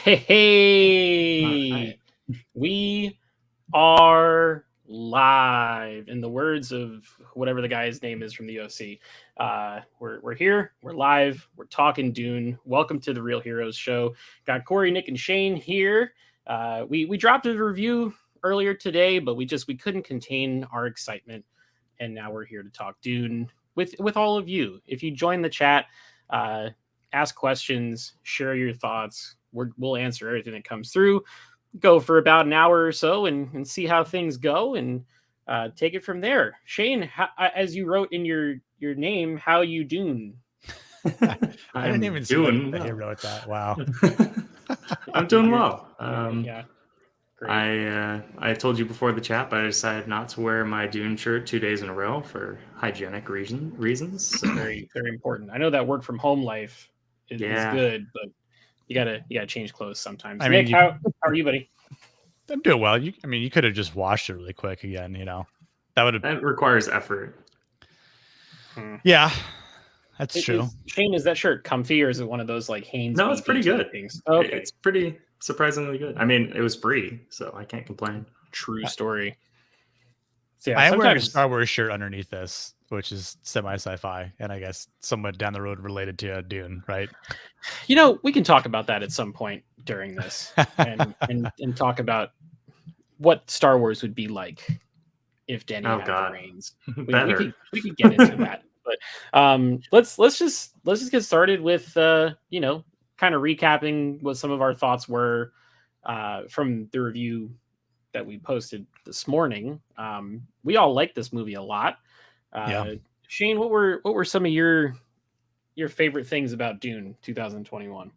Hey, Right. we are live. In the words of whatever the guy's name is from the OC, we're here. We're live. We're talking Dune. Welcome to the Real Heroes Show. Got Corey, Nick, and Shane here. We dropped a review earlier today, but we couldn't contain our excitement, and now we're here to talk Dune with all of you. If you join the chat, ask questions, share your thoughts. We'll answer everything that comes through. Go for about an hour or so and see how things go and take it from there. Shane, as you wrote in your name, how you Dune? I didn't even see doing that he well. wrote that. Wow. I'm doing well. Yeah, great. I told you before the chat, but I decided not to wear my Dune shirt 2 days in a row for hygienic reasons. So. Very, very important. I know that work from home life is good, but you gotta change clothes sometimes. I mean, Nick, how are you, buddy? I'm doing well. You could have just washed it really quick again. That requires effort. Yeah, that's true. Shane, is that shirt comfy or is it one of those like Hanes? No, it's pretty good. Things? Oh, okay. It's pretty surprisingly good. I mean, it was free, so I can't complain. True story. So, I am wearing a Star Wars shirt underneath this, which is semi-sci-fi, and I guess somewhat down the road related to Dune, right? We can talk about that at some point during this, and talk about what Star Wars would be like if Denny had the reins. We could get into that, but let's just get started with kind of recapping what some of our thoughts were from the review that we posted this morning. We all like this movie a lot. Shane, what were some of your favorite things about Dune 2021?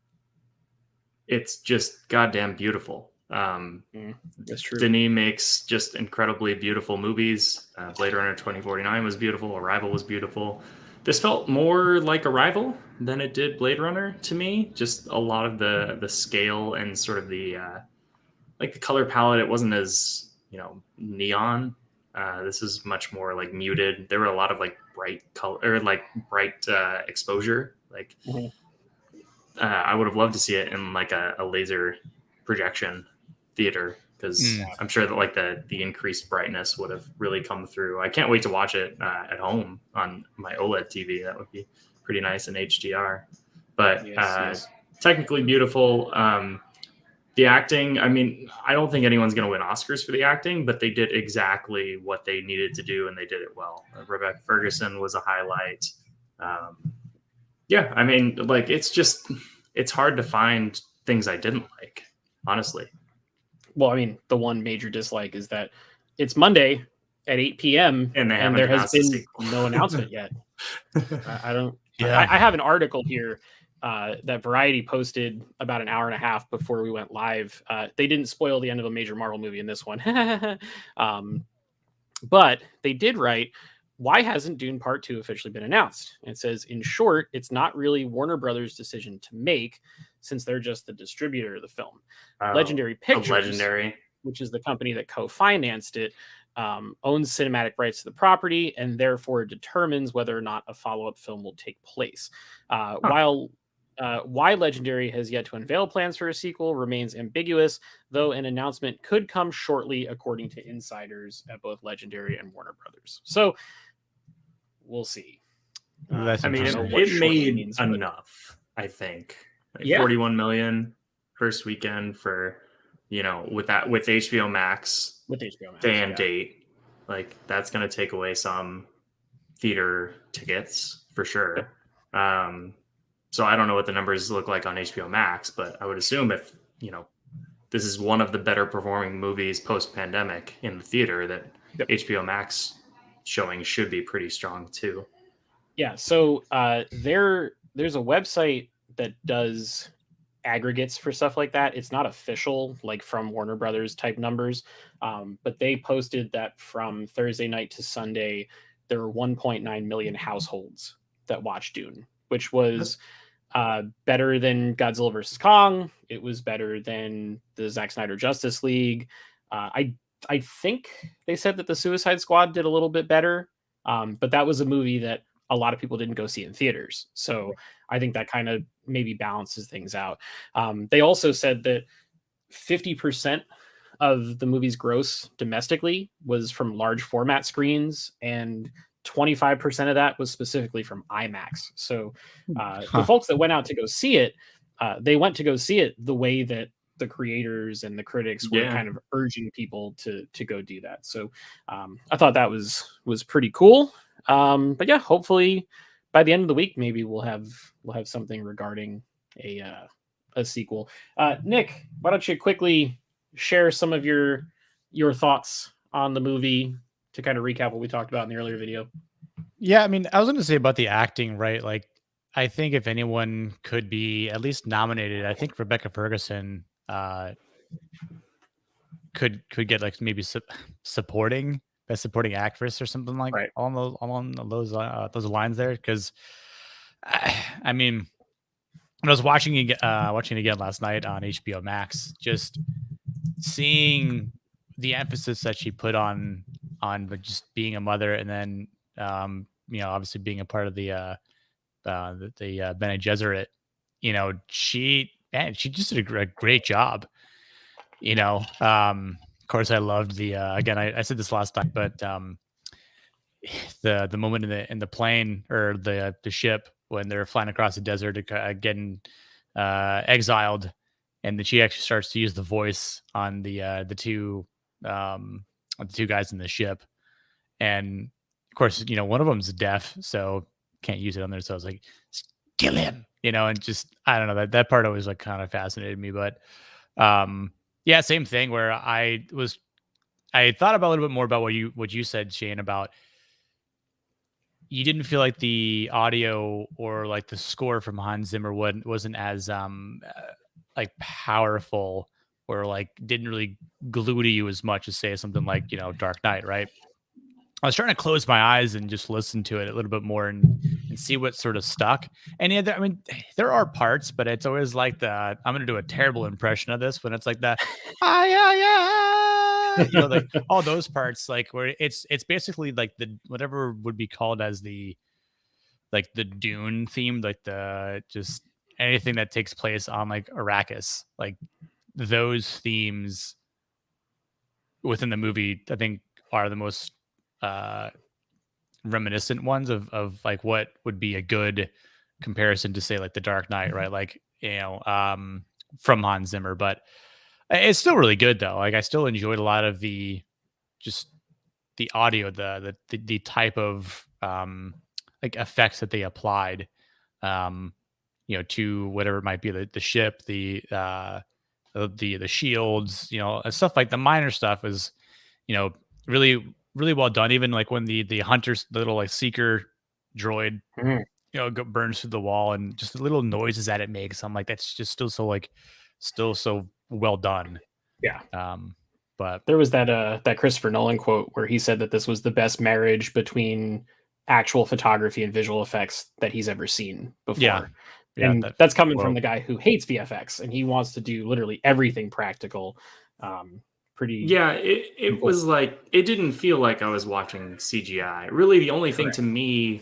It's just goddamn beautiful. That's true. Denis makes just incredibly beautiful movies. Bladerunner 2049 was beautiful. Arrival was beautiful. This felt more like Arrival than it did Blade Runner to me. Just a lot of the scale and sort of the the color palette. It wasn't as neon. This is much more like muted. There were a lot of like bright color or like bright exposure. I would have loved to see it in like a laser projection theater because I'm sure that like the increased brightness would have really come through. I can't wait to watch it at home on my OLED TV. That would be pretty nice in HDR. But technically beautiful. The acting, I mean, I don't think anyone's going to win Oscars for the acting, but they did exactly what they needed to do, and they did it well. Rebecca Ferguson was a highlight. I mean, like, it's hard to find things I didn't like, honestly. Well, I mean, the one major dislike is that it's Monday at 8 p.m. and there has been no announcement yet. I don't. Yeah. I have an article here that Variety posted about an hour and a half before we went live. They didn't spoil the end of a major Marvel movie in this one. But they did write, why hasn't Dune Part 2 officially been announced? And it says, in short, it's not really Warner Brothers' decision to make, since they're just the distributor of the film. Legendary Pictures, which is the company that co-financed it, owns cinematic rights to the property and therefore determines whether or not a follow-up film will take place. While why Legendary has yet to unveil plans for a sequel remains ambiguous, though an announcement could come shortly, according to insiders at both Legendary and Warner Brothers. So we'll see. I mean, it made enough, I think. 41 million first weekend for, with HBO Max, day and date. Like, that's going to take away some theater tickets for sure. So I don't know what the numbers look like on HBO Max, but I would assume if, this is one of the better performing movies post-pandemic in the theater, that HBO Max showing should be pretty strong too. Yeah, so there's a website that does aggregates for stuff like that. It's not official, like from Warner Brothers type numbers, but they posted that from Thursday night to Sunday, there were 1.9 million households that watched Dune, which was better than Godzilla vs. Kong. It was better than the Zack Snyder Justice League. I think they said that the Suicide Squad did a little bit better, but that was a movie that a lot of people didn't go see it in theaters. So I think that kind of maybe balances things out. They also said that 50% of the movie's gross domestically was from large format screens, and 25% of that was specifically from IMAX. So the folks that went out to go see it, they went to go see it the way that the creators and the critics were kind of urging people to go do that. So I thought that was pretty cool. But yeah, hopefully by the end of the week, maybe we'll have something regarding a sequel. Nick, why don't you quickly share some of your thoughts on the movie to kind of recap what we talked about in the earlier video? Yeah, I mean, I was going to say about the acting, right? Like, I think if anyone could be at least nominated, I think Rebecca Ferguson could get like maybe supporting best supporting actress or something like along those lines there. Because I mean, when I was watching it again last night on HBO Max, just seeing the emphasis that she put on just being a mother, and then obviously being a part of the Bene Gesserit, she just did a great job. Of course, I loved the again. I said this last time, but the moment in the plane or the ship when they're flying across the desert, getting exiled, and then she actually starts to use the voice on the two guys in the ship, and of course, one of them's deaf, so can't use it on there. So I was like, kill him, and just I don't know, that part always like kind of fascinated me, but yeah, same thing where I thought about a little bit more about what you said, Shane, about you didn't feel like the audio or like the score from Hans Zimmer wasn't as like powerful, or like didn't really glue to you as much as say something like Dark Knight, right? I was trying to close my eyes and just listen to it a little bit more and see what sort of stuck. And yeah, I mean, there are parts, but it's always like I'm going to do a terrible impression of this when it's like that. Like all those parts, like where it's basically like the whatever would be called as the Dune theme, like the just anything that takes place on like Arrakis, like those themes within the movie, I think are the most reminiscent ones of like what would be a good comparison to say like the Dark Knight, right? Like from Hans Zimmer, but it's still really good though. Like I still enjoyed a lot of the audio, the type of like effects that they applied, to whatever it might be, the ship, the shields, stuff like the minor stuff is, really really well done. Even like when the hunter's little like seeker droid, burns through the wall, and just the little noises that it makes. I'm like, that's just still so well done. Yeah. But there was that Christopher Nolan quote where he said that this was the best marriage between actual photography and visual effects that he's ever seen before. Yeah, and that's coming from the guy who hates VFX, and he wants to do literally everything practical. It was like, it didn't feel like I was watching CGI. Really, the only thing to me,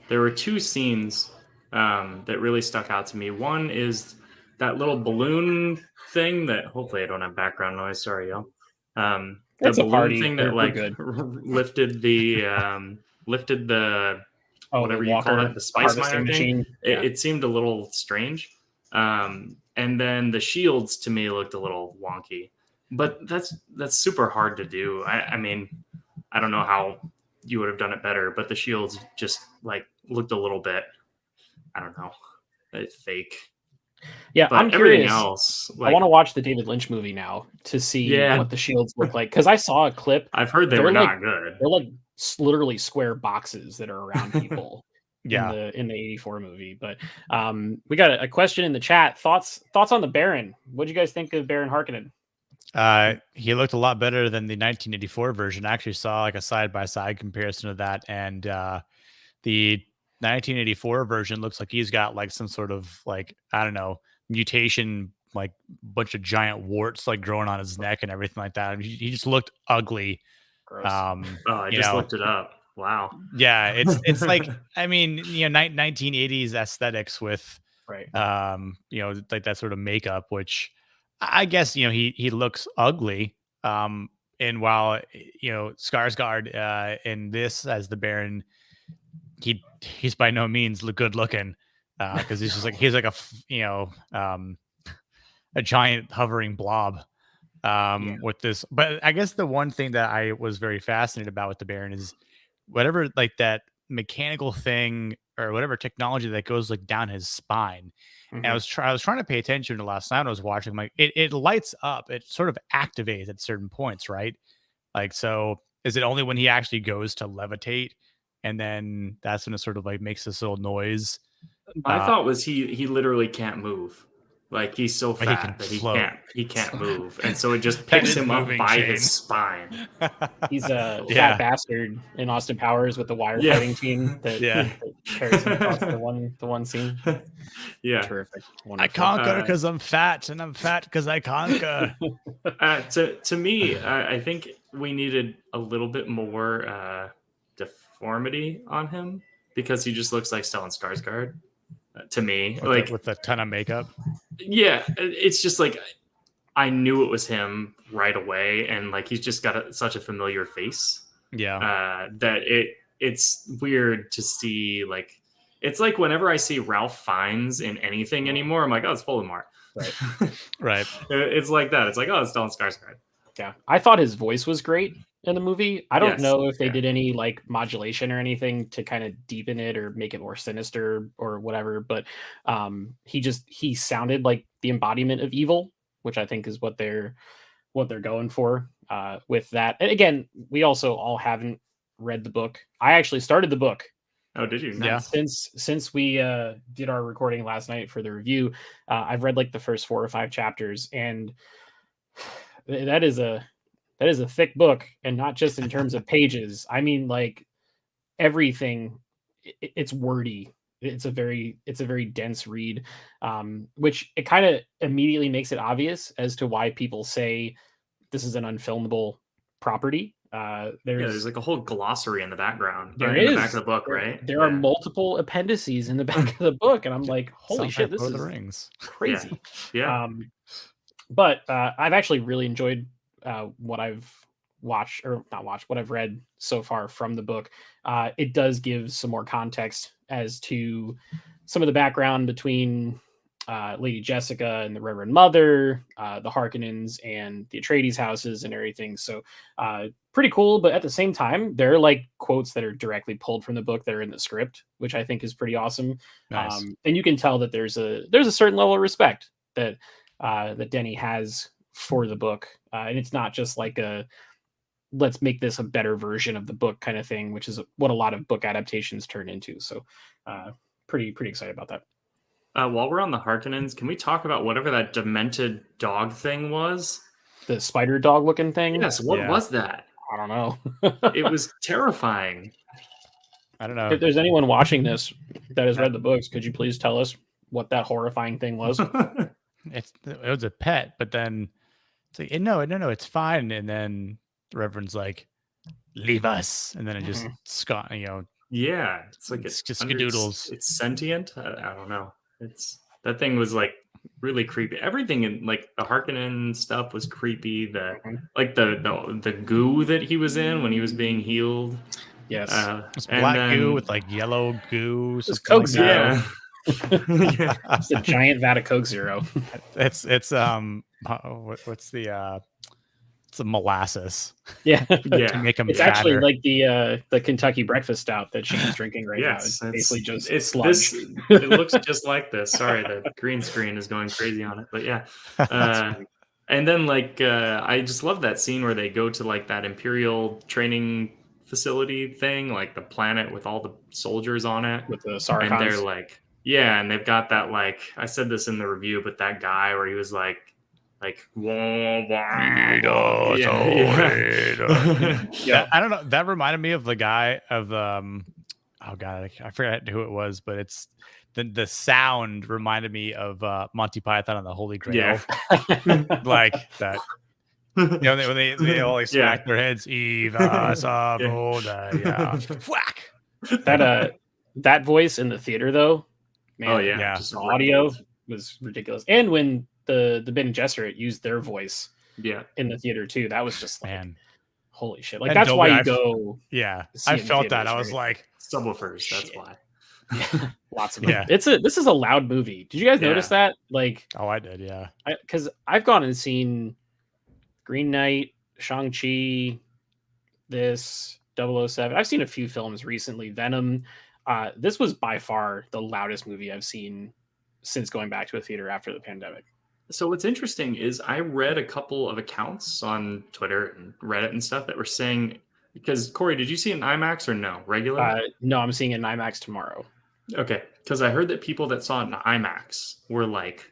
there were two scenes that really stuck out to me. One is that little balloon thing that, hopefully I don't have background noise, sorry y'all. The balloon thing that like lifted the whatever you call it, the spice miner thing. It seemed a little strange. And then the shields to me looked a little wonky. But that's super hard to do. I mean, I don't know how you would have done it better, but the shields just like looked a little bit, I don't know, fake. Yeah, but I'm curious. Everything else, like, I want to watch the David Lynch movie now to see what the shields look like, because I saw a clip. I've heard they were not good. They're like literally square boxes that are around people. In the 84 movie. But we got a question in the chat. Thoughts on the Baron? What do you guys think of Baron Harkonnen? He looked a lot better than the 1984 version. I actually saw like a side-by-side comparison of that, and the 1984 version looks like he's got like some sort of like, I don't know, mutation, like bunch of giant warts like growing on his neck and everything like that. I mean, he just looked ugly. Gross. I just looked it up. Wow. Yeah, it's like, I mean, 1980s aesthetics with right. Like that sort of makeup, which I guess he looks ugly. And while Skarsgård in this as the Baron, he's by no means good looking, because he's like a giant hovering blob with this. But I guess the one thing that I was very fascinated about with the Baron is whatever, like, that mechanical thing or whatever technology that goes like down his spine. And I was trying to pay attention to last night when I was watching. Like, it lights up, it sort of activates at certain points, right? Like, so is it only when he actually goes to levitate, and then that's when it sort of like makes this little noise? My thought was he literally can't move. Like, he's so fat that he can't move, and so it just picks him up by his spine. He's a fat bastard in Austin Powers with the wire fighting team that carries him across the one scene. Yeah, terrific. Wonderful. I conquer because I'm fat, and I'm fat because I conquer. To me, I think we needed a little bit more deformity on him, because he just looks like Stellan Skarsgård. To me, with a ton of makeup. Yeah, it's just like I knew it was him right away, and like he's just got such a familiar face. Yeah, that it's weird to see. Like, it's like whenever I see Ralph Fiennes in anything anymore, I'm like, oh, it's Voldemort. Right, right. It's like that. It's like, oh, it's Stellan Skarsgård. Yeah, I thought his voice was great in the movie. I don't know if they did any like modulation or anything to kind of deepen it or make it more sinister or whatever, but he sounded like the embodiment of evil, which I think is what they're going for with that. And again, we also all haven't read the book. I actually started the book. Oh, did you? Yeah. Since we did our recording last night for the review, I've read like the first 4 or 5 chapters, and that is a thick book, and not just in terms of pages. I mean, like, everything. It's wordy. It's a very dense read, which it kind of immediately makes it obvious as to why people say this is an unfilmable property. There's like a whole glossary in the background. There in is the back of the book, right? There are multiple appendices in the back of the book, and I'm like, holy shit, this is the Rings. Crazy. Yeah. But I've actually really enjoyed what I've watched, or not watched, what I've read so far from the book. It does give some more context as to some of the background between Lady Jessica and the Reverend Mother, the Harkonnens, and the Atreides houses and everything. So pretty cool. But at the same time, there are like quotes that are directly pulled from the book that are in the script, which I think is pretty awesome. Nice. And you can tell that there's a certain level of respect that Denny has for the book, and it's not just like a let's make this a better version of the book kind of thing, which is what a lot of book adaptations turn into. So pretty excited about that. While we're on the Harkonnens, can we talk about whatever that demented dog thing was? The spider dog looking thing? Yes, what was that? I don't know. It was terrifying. I don't know. If there's anyone watching this that has read the books, could you please tell us what that horrifying thing was? It was a pet, but then it's like, no, it's fine. And then the Reverend's like, leave us. And then it just yeah, it's like it's just skadoodles. It's sentient. I don't know. That thing was like really creepy. Everything in like the Harkonnen stuff was creepy. The goo that he was in when he was being healed. Yes, it's black goo with like yellow goo. It's Coke Zero. Yeah. It's a giant vat of Coke Zero. It's what's the it's a molasses. Yeah. To make them it's fatter. Actually like the Kentucky breakfast stout that Shane's drinking right now. It's basically just sludge. It looks just like this. Sorry, the green screen is going crazy on it, but yeah. And then like I just love that scene where they go to like that Imperial training facility thing, like the planet with all the soldiers on it, with the Sarkans. And they're like, yeah, and they've got that, like, I said this in the review, but that guy where he was like wah, wah, wah. Yeah. I don't know. That reminded me of the guy of oh god, I forgot who it was, but it's the sound reminded me of Monty Python and the Holy Grail. Yeah. Like that. when they all smack their heads, Eva Savoda, whack. That voice in the theater though, man, just the audio was ridiculous. And when the Bene Gesserit used their voice, in the theater too, that was just like, holy shit! Like, that's why you go. I felt that. I was like, subwoofers. That's why. Lots of them. This is a loud movie. Did you guys notice that? Like, I did. Yeah, because I've gone and seen Green Knight, Shang-Chi, this 007. I've seen a few films recently. Venom. This was by far the loudest movie I've seen since going back to a theater after the pandemic. So what's interesting is I read a couple of accounts on Twitter and Reddit and stuff that were saying, because Corey, did you see it in IMAX or no? Regular? No, I'm seeing it in IMAX tomorrow. Okay, because I heard that people that saw it in IMAX were like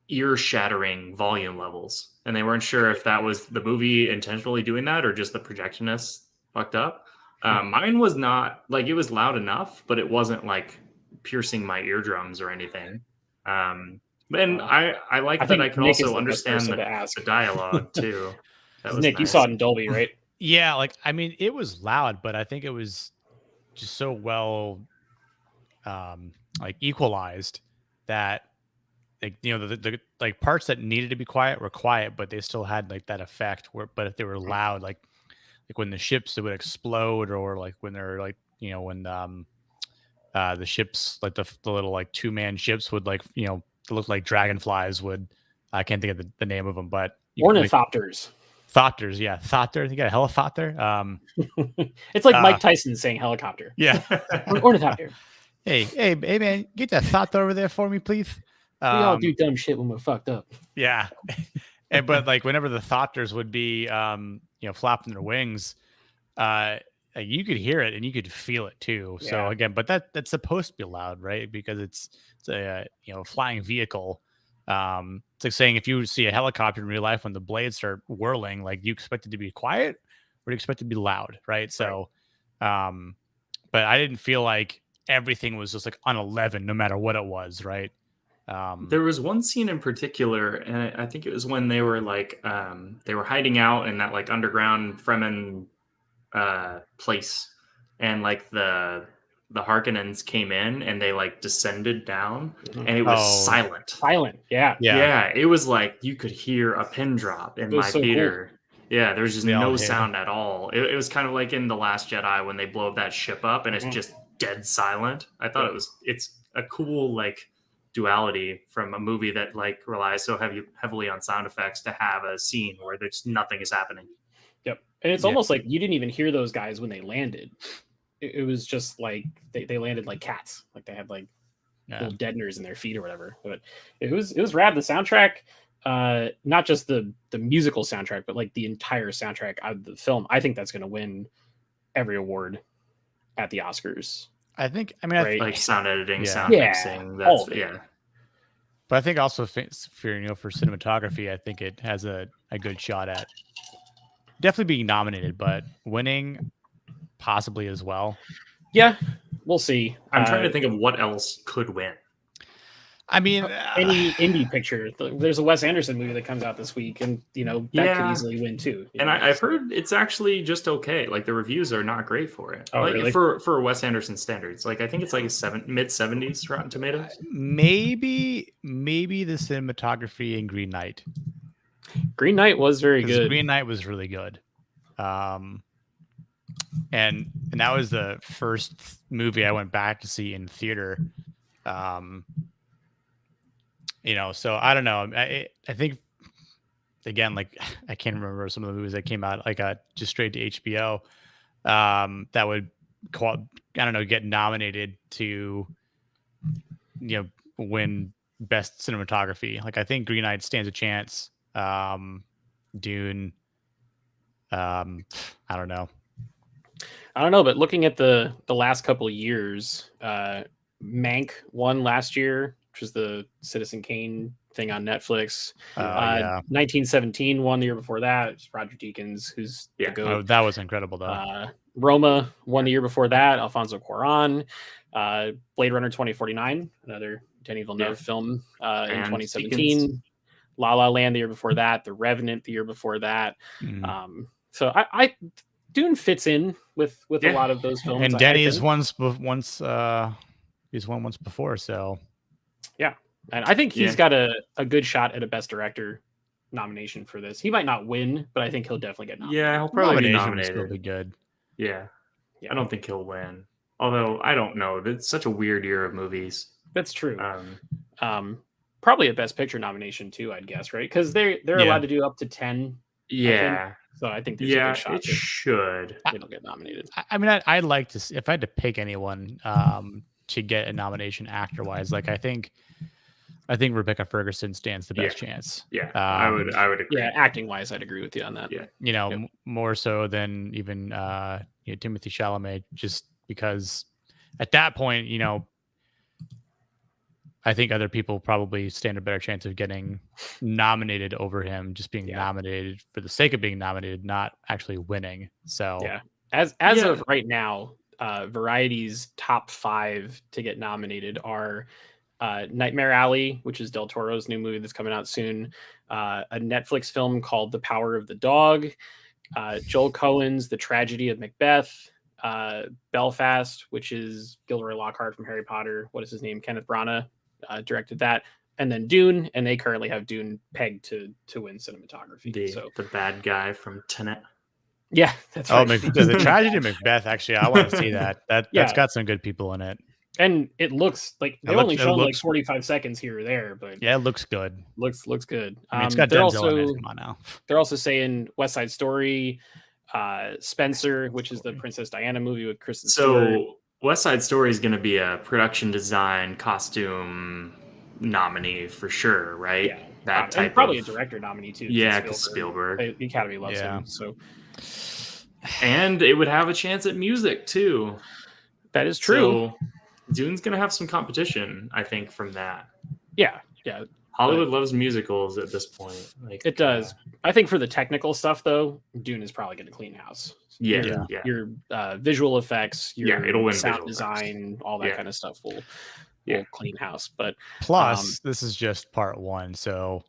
ear-shattering volume levels, and they weren't sure if that was the movie intentionally doing that or just the projectionists fucked up. Mine was not, like, it was loud enough, but it wasn't like piercing my eardrums or anything. And I like that I can also understand the dialogue too. Nick, you saw it in Dolby, right? Yeah, like, I mean, it was loud, but I think it was just so well like equalized that, like, the like parts that needed to be quiet were quiet, but they still had like that effect but if they were loud, like when the ships would explode, or like when they're like, when the ships, like the little like 2-man ships would, like, look like dragonflies would. I can't think of the name of them, but ornithopters. Thopters, yeah, thopter. You got a helicopter. It's like Mike Tyson saying helicopter. Yeah, ornithopter. Hey, man, get that thopter over there for me, please. We all do dumb shit when we're fucked up. Yeah, but like whenever the thopters would be, flapping their wings, you could hear it and you could feel it too. Yeah. So again, but that's supposed to be loud, right? Because it's a flying vehicle. It's like saying if you see a helicopter in real life, when the blades start whirling, like, you expect it to be quiet or you expect it to be loud, right? So, but I didn't feel like everything was just like on 11, no matter what it was, right? There was one scene in particular, and I think it was when they were like they were hiding out in that like underground Fremen place, and like the Harkonnens came in and they like descended down, and it was silent. Yeah, it was like you could hear a pin drop in my theater. Cool. Yeah, there was just no sound at all. It was kind of like in The Last Jedi when they blow up that ship up and it's just dead silent. I thought it's a cool like duality from a movie that like relies so heavily on sound effects to have a scene where there's nothing is happening. Yep. And it's almost like you didn't even hear those guys when they landed. It was just like they landed like cats. Like they had like little deadeners in their feet or whatever. But it was rad. The soundtrack, not just the musical soundtrack, but like the entire soundtrack of the film. I think that's going to win every award at the Oscars. I think, like sound editing, sound mixing. That's But I think also for cinematography, I think it has a good shot at definitely being nominated, but winning possibly as well. Yeah, we'll see. I'm trying to think of what else could win. I mean, any indie picture. There's a Wes Anderson movie that comes out this week, and that could easily win too. And I've heard it's actually just okay. Like the reviews are not great for it. Oh, like, really? For Wes Anderson standards, like I think it's like mid-70s Rotten Tomatoes. Maybe the cinematography in Green Knight. Green Knight was very good. Green Knight was really good. And that was the first movie I went back to see in theater. So I don't know. I think, again, like I can't remember some of the movies that came out like just straight to HBO that would get nominated to win best cinematography. Like I think Green Knight stands a chance. Dune, I don't know, but looking at the last couple of years, Mank won last year, which was the Citizen Kane thing on Netflix. 1917 won the year before that. It's Roger Deakins, who's the GOAT. Oh, that was incredible, though. Roma won the year before that. Alfonso Cuarón. Blade Runner 2049, another Denis Villeneuve film in 2017. La La Land the year before that, The Revenant the year before that. So I Dune fits in with a lot of those films. And Denis he's won once before, so yeah. And I think he's got a good shot at a Best Director nomination for this. He might not win, but I think he'll definitely get nominated. Yeah, he'll probably be nominated. Will be good. Yeah. I don't think he'll win. Although I don't know. It's such a weird year of movies. That's true. Probably a Best Picture nomination too, I'd guess, right? Because they're allowed to do up to 10. Yeah. So I think there's a good shot. It should. It'll get nominated. I mean, I'd like to see, if I had to pick anyone to get a nomination actor-wise, like I think Rebecca Ferguson stands the best chance. Yeah, I would agree. Yeah, acting-wise, I'd agree with you on that. Yeah, more so than even Timothée Chalamet, just because at that point, I think other people probably stand a better chance of getting nominated over him, just being nominated for the sake of being nominated, not actually winning. So as of right now, Variety's top 5 to get nominated are Nightmare Alley, which is Del Toro's new movie that's coming out soon, a Netflix film called The Power of the Dog, Joel Coen's The Tragedy of Macbeth, Belfast, which is Gilderoy Lockhart from Harry Potter. What is his name? Kenneth Branagh directed that. And then Dune, and they currently have Dune pegged to win cinematography. The bad guy from Tenet. Yeah, that's right. The Tragedy of Macbeth, actually, I want to see that. That's got some good people in it. And it looks like they only shown like 45 seconds here or there, but yeah, it looks good. Looks good. It's got Denzel in it. Come on now. They're also saying West Side Story, Spencer, which is the Princess Diana movie with Kristen Stewart. West Side Story is going to be a production design costume nominee for sure, right? Yeah, that type and probably a director nominee too. Yeah, because Spielberg. The Academy loves him. So, and it would have a chance at music too. That is true. So, Dune's going to have some competition, I think, from that. Yeah. Hollywood loves musicals at this point. It does. I think for the technical stuff, though, Dune is probably going to clean house. Yeah. Your visual effects, your it'll win sound design, all that kind of stuff will clean house. But plus, this is just part 1, so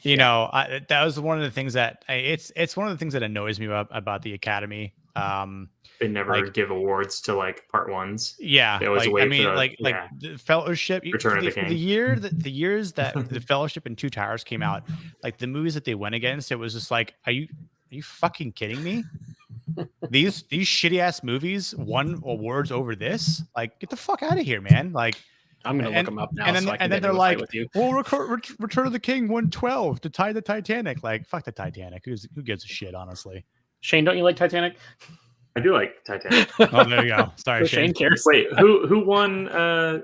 that was one of the things that it's one of the things that annoys me about the Academy. They never give awards to part 1s. Yeah, they always wait for the Fellowship, Return of the King. The years that the Fellowship and Two Towers came out, the movies that they went against, it was just like, are you fucking kidding me? These shitty ass movies won awards over this. Get the fuck out of here, man! I'm gonna look them up now. And then they're like, "Well, Return of the King won 12 to tie the Titanic." Fuck the Titanic. Who gives a shit, honestly? Shane, don't you like Titanic? I do like Titanic. Oh, there you go. Sorry, so Shane cares. Wait, who won?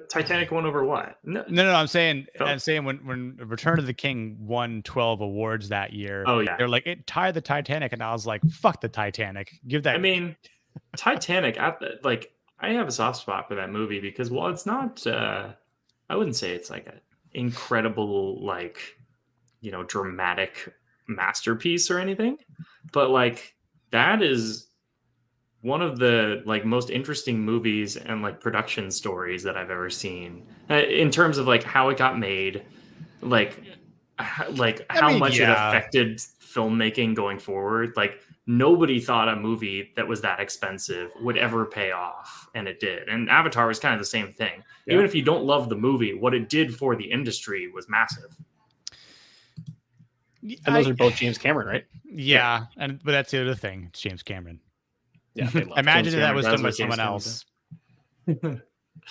Titanic won over what? No. I'm saying when Return of the King won 12 awards that year. Oh yeah, they're like, it tied the Titanic, and I was like, fuck the Titanic. Give that. I mean, Titanic. I have a soft spot for that movie because while it's not, I wouldn't say it's an incredible dramatic masterpiece or anything, but that is one of the most interesting movies and production stories that I've ever seen in terms of how it got made, how much it affected filmmaking going forward. Nobody thought a movie that was that expensive would ever pay off, and it did. And Avatar was kind of the same thing. Yeah. Even if you don't love the movie, what it did for the industry was massive. And those are both James Cameron, right? Yeah, but that's the other thing. It's James Cameron. Yeah, imagine if that was done by someone else. I've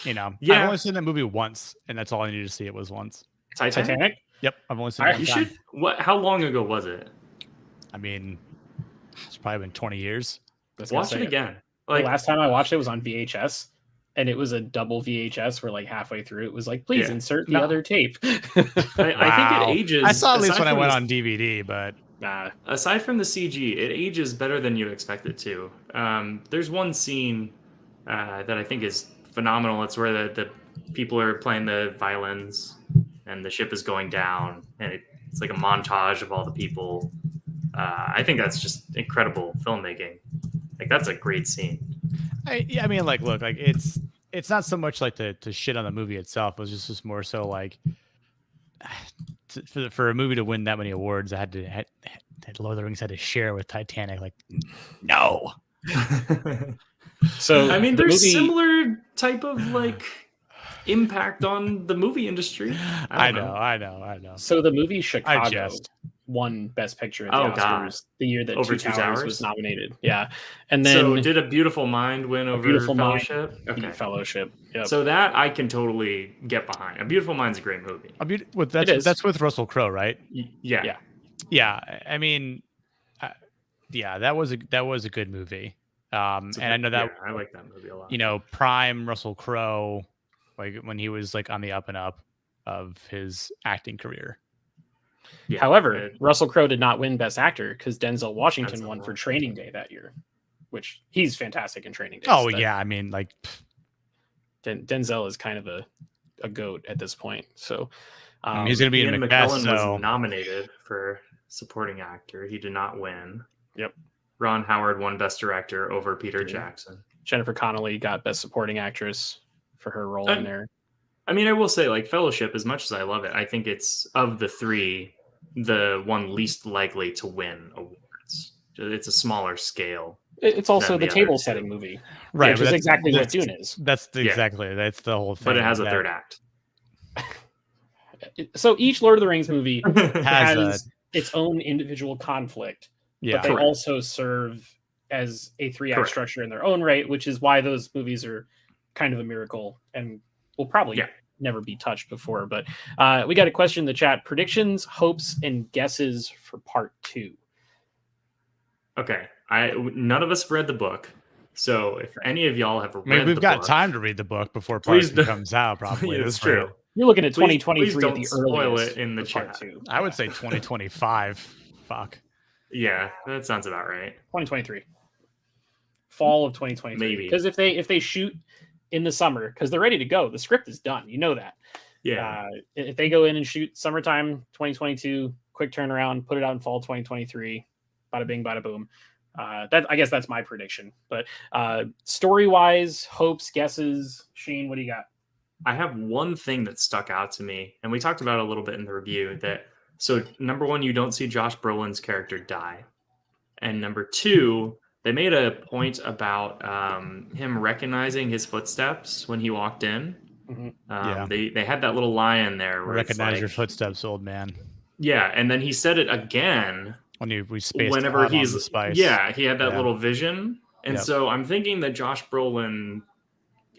only seen that movie once, and that's all I needed to see. It was once. Titanic? Yep, I've only seen it. You should. How long ago was it? I mean, it's probably been 20 years. Watch it again. The last time I watched it was on VHS, and it was a double VHS where halfway through it was please insert the other tape. I think it ages. I saw at least when I went on DVD, but aside from the CG, it ages better than you expect it to. There's one scene that I think is phenomenal. It's where the people are playing the violins and the ship is going down, and it's like a montage of all the people. I think that's just incredible filmmaking. That's a great scene. Look, it's not so much to shit on the movie itself. It was just more so for a movie to win that many awards, Lord of the Rings had to share with Titanic. Like, no. So I mean, there's similar type of like impact on the movie industry. I know. So the movie Chicago won Best Picture at the Oscars the year that Two Towers was nominated. Yeah, and then so did A Beautiful Mind win over Fellowship? Okay. Fellowship. Yep. So that I can totally get behind. A Beautiful Mind's a great movie. That's with Russell Crowe, right? Yeah. I mean, that was a good movie. And I know that I like that movie a lot. You know, prime Russell Crowe, like when he was like on the up and up of his acting career. Yeah, however, Russell Crowe did not win Best Actor because Denzel Washington won for Training Day that year, which he's fantastic in Training Day. Oh yeah, I mean, like Denzel is kind of a goat at this point. So he's going to be in Macbeth. Was nominated for supporting actor. He did not win. Yep. Ron Howard won Best Director over Peter Jackson. Jennifer Connelly got Best Supporting Actress for her role in there. I mean, I will say, like, Fellowship, as much as I love it, I think it's, of the three, the one least likely to win awards. It's a smaller scale. It's also the table-setting movie. Right. Which is exactly what Dune is. That's the whole thing. But it has a third act. So each Lord of the Rings movie has its own individual conflict. Yeah, but they also serve as a 3-act structure in their own right, which is why those movies are kind of a miracle and will probably never be touched before. But we got a question in the chat: predictions, hopes, and guesses for part 2. Okay, none of us have read the book, so if any of y'all have read, we've got time to read the book before part 2 comes out. Probably it's true. You're looking at 2023 please don't at the spoil earliest it in the chat. I would say 2025. Fuck. Yeah, that sounds about right. 2023, fall of 2023. Maybe because if they shoot in the summer, because they're ready to go, the script is done. You know that. Yeah. If they go in and shoot summertime 2022, quick turnaround, put it out in fall 2023, bada bing, bada boom. I guess that's my prediction. But story wise, hopes, guesses. Shane, what do you got? I have one thing that stuck out to me, and we talked about it a little bit in the review. So number one, you don't see Josh Brolin's character die. And number two, they made a point about him recognizing his footsteps when he walked in. Mm-hmm. They had that little line there. Where recognize your footsteps, old man. Yeah, and then he said it again. Whenever he's the spice. Yeah, he had that little vision. And so I'm thinking that Josh Brolin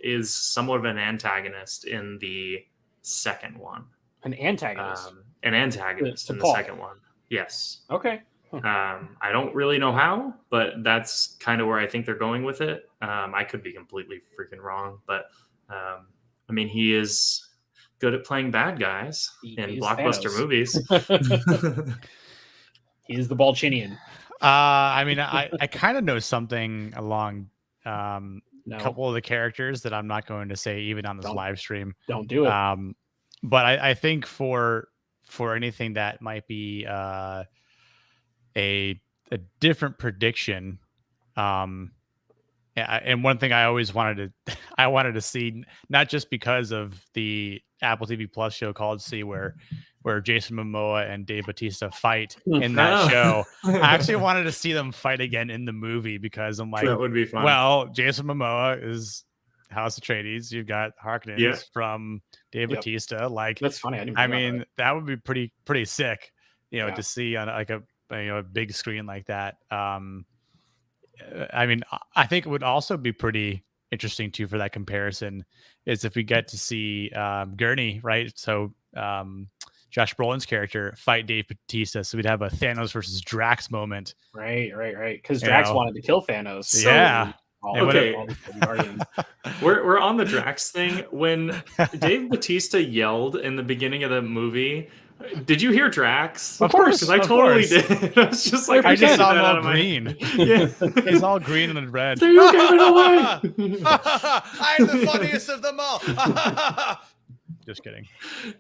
is somewhat of an antagonist in the second one. An antagonist? In the second one. Yes. Okay. I don't really know how, but that's kind of where I think they're going with it. I could be completely freaking wrong, but I mean, he is good at playing bad guys in blockbuster movies. He is the Balchinian. I mean, I kind of know something along a couple of the characters that I'm not going to say even on this live stream. Don't do it. But I think for anything that might be a different prediction, and one thing I always wanted to see, not just because of the Apple TV Plus show called See, where Jason Momoa and Dave Bautista fight in that show. I actually wanted to see them fight again in the movie because I'm like, that would be fun. Well, Jason Momoa is House Atreides. You've got Harkonnen from Dave Bautista. Like, that's funny. I mean, that would be pretty sick, to see on like a big screen like that. I mean, I think it would also be pretty interesting too for that comparison is if we get to see Gurney, right? So Josh Brolin's character fight Dave Bautista, so we'd have a Thanos versus Drax moment. Right. Because Drax wanted to kill Thanos. So yeah. Okay. We're on the Drax thing. When Dave Bautista yelled in the beginning of the movie, did you hear Drax? Of course, because I totally did. I was just like, I just saw him all green. Yeah, he's all green and red. You gave it away. I'm the funniest of them all. Just kidding.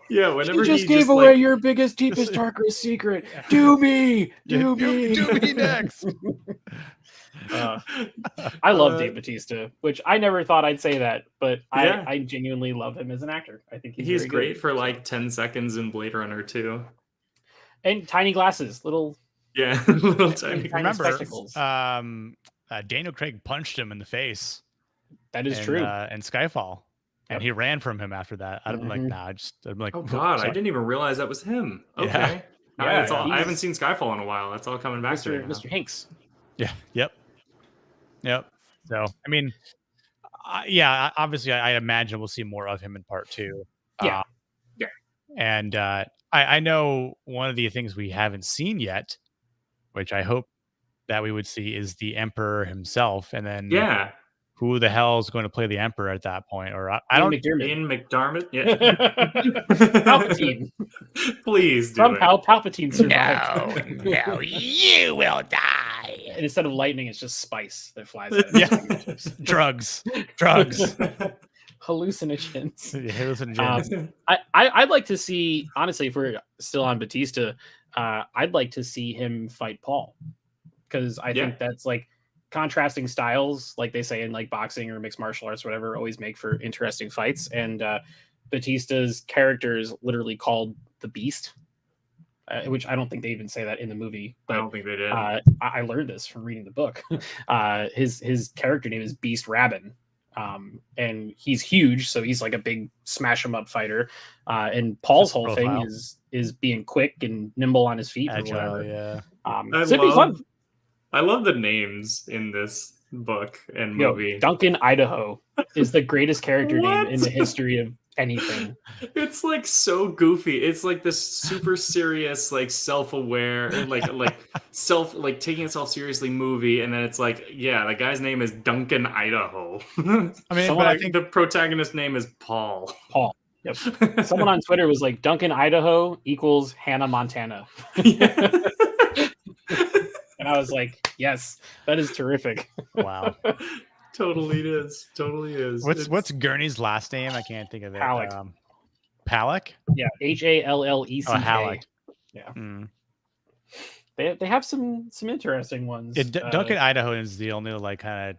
Yeah, whenever you just gave away your biggest, deepest, darkest secret. Do me next. I love Dave Bautista, which I never thought I'd say that, but I genuinely love him as an actor. I think he's great for like 10 seconds in Bladerunner too. And tiny glasses, little tiny. Remember, spectacles. Daniel Craig punched him in the face. That is true. In Skyfall. And he ran from him after that. I'd been like, nah, I'm like, oh God, I didn't even realize that was him. Okay. Yeah. I haven't seen Skyfall in a while. That's all coming back to me now. Mr. Hanks. Yeah. Yep. So, I mean, obviously, I imagine we'll see more of him in part 2. Yeah. And I know one of the things we haven't seen yet, which I hope that we would see, is the Emperor himself. And then who the hell is going to play the Emperor at that point? Or I don't. Ian McDermott. Yeah. Palpatine. Please do Somehow Palpatine survived. No, you will die. And instead of lightning, it's just spice that flies out. Yeah. Drugs. Hallucinogens. I'd like to see, honestly, if we're still on Batista, I'd like to see him fight Paul, because I think that's like contrasting styles, like they say in like boxing or mixed martial arts, whatever, always make for interesting fights. And Batista's character is literally called the Beast, which I don't think they even say that in the movie. But, I don't think they did. I learned this from reading the book. His character name is Beast Rabin. And he's huge, so he's like a big smash 'em up fighter. And Paul's whole thing is being quick and nimble on his feet. Agile, or whatever. Yeah. It'd be fun. I love the names in this book and movie. Duncan Idaho is the greatest character name in the history of anything. It's like so goofy. It's like this super serious, like self-aware, like taking itself seriously movie, and then it's like, the guy's name is Duncan Idaho. I think the protagonist's name is Paul. Paul. Yep. Someone on Twitter was like, Duncan Idaho equals Hannah Montana. And I was like, yes, that is terrific. Wow. Totally is. What's Gurney's last name? I can't think of it. Halleck. Halleck? Yeah, Halleck. Oh, Halleck. Yeah. They have some interesting ones. Duncan Idaho is the only like kind of.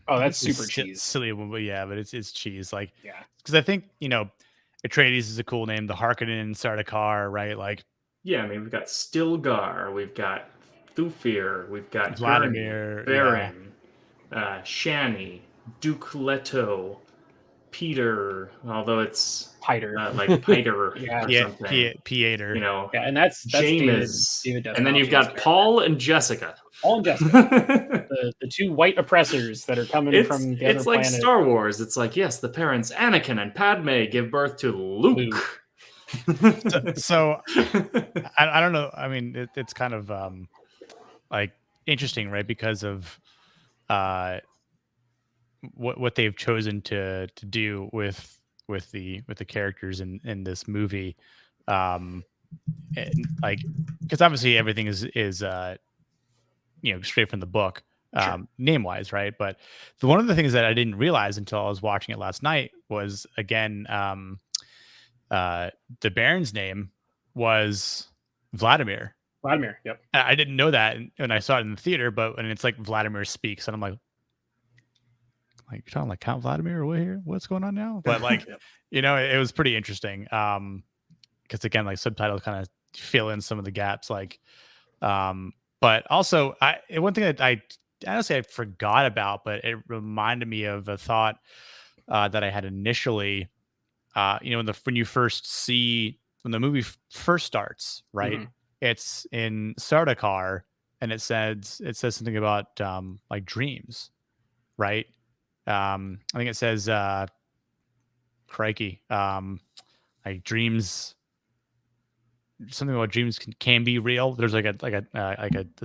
Oh, that's super cheese. Silly one, but it's cheese. Like, because I think Atreides is a cool name. The Harkonnen, Sardaukar, right? Like, we've got Stilgar, we've got Thufir, we've got Vladimir, Baron, Shani, Duke Leto, Peter, although it's Piter, like Piter or something. Pieter. And that's James, David and then you've got Paul and Jessica. The two white oppressors that are coming from the other It's like planet. Star Wars. It's like, yes, the parents Anakin and Padme give birth to Luke. So I don't know. I mean, it's kind of like interesting, right? Because of what they've chosen to do with the characters in this movie, and like, because obviously everything is straight from the book, name wise, right? But one of the things that I didn't realize until I was watching it last night was, again, the Baron's name was Vladimir. Yep. I didn't know that when I saw it in the theater, but when it's like Vladimir speaks, and I'm like you're talking like Count Vladimir or what here? What's going on now? But like, it was pretty interesting. Because again, like, subtitles kind of fill in some of the gaps. Like, but also one thing that I honestly I forgot about, but it reminded me of a thought that I had initially. When the movie first starts, right? Mm-hmm. It's in Sardaukar, and it says something about like dreams, right? I think it says crikey, like dreams, something about dreams can be real. There's like a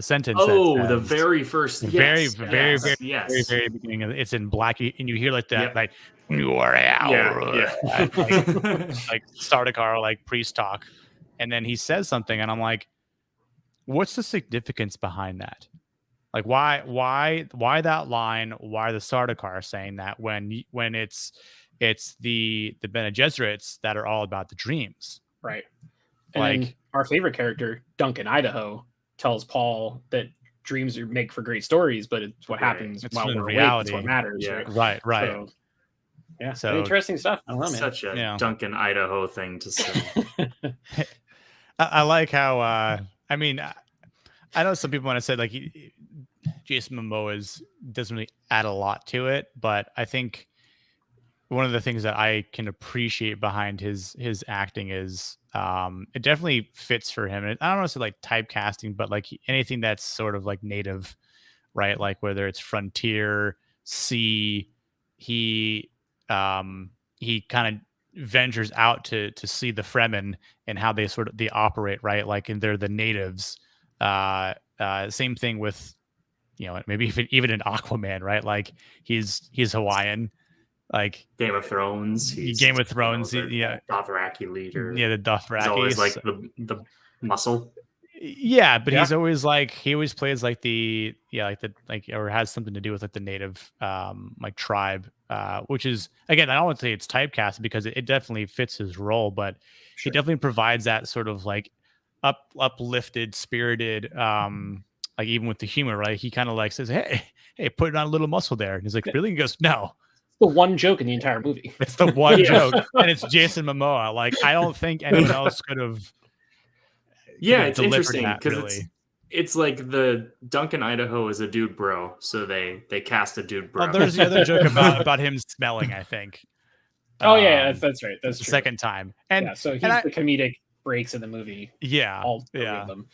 sentence. The very first, very beginning. It's in black, and you hear like that, like you are out, like Sardaukar, like priest talk, and then he says something, and I'm like, what's the significance behind that? Like, why that line? Why the Sardaukar saying that when it's the Bene Gesserits that are all about the dreams, right? And like our favorite character, Duncan Idaho, tells Paul that dreams make for great stories, but it's what happens while we're reality. Awake. It's what matters. Yeah. Right. So interesting stuff. I love it. Such a Duncan Idaho thing to say. I like how I mean I know some people want to say like Jason Momoa doesn't really add a lot to it, but I think one of the things that I can appreciate behind his acting is it definitely fits for him. And I don't know if it's like typecasting, but like anything that's sort of like native, right? Like whether it's frontier, sea, he kind of ventures out to see the Fremen and how they operate, right? Like, and they're the natives. Same thing with, you know, maybe even an Aquaman, right? Like he's Hawaiian, like Game of Thrones. Game of Thrones, yeah, Dothraki leader. Yeah, the Dothraki. He's always like the muscle. Yeah, but he's always like he always plays like or has something to do with like the native like tribe, which is, again, I don't want to say it's typecast because it definitely fits his role, but he definitely provides that sort of like uplifted, spirited, like even with the humor, right? He kind of like says, hey, put it on a little muscle there. And he's like, really? He goes, no. The one joke in the entire movie. It's the one joke, and it's Jason Momoa. Like, I don't think anyone else could have. Yeah, it's interesting because it's like the Duncan Idaho is a dude bro, so they cast a dude bro. Oh, there's the other joke about him smelling, I think. Oh yeah, that's right. That's the true. Second time, and so he's the comedic breaks in the movie. Yeah, all three of them.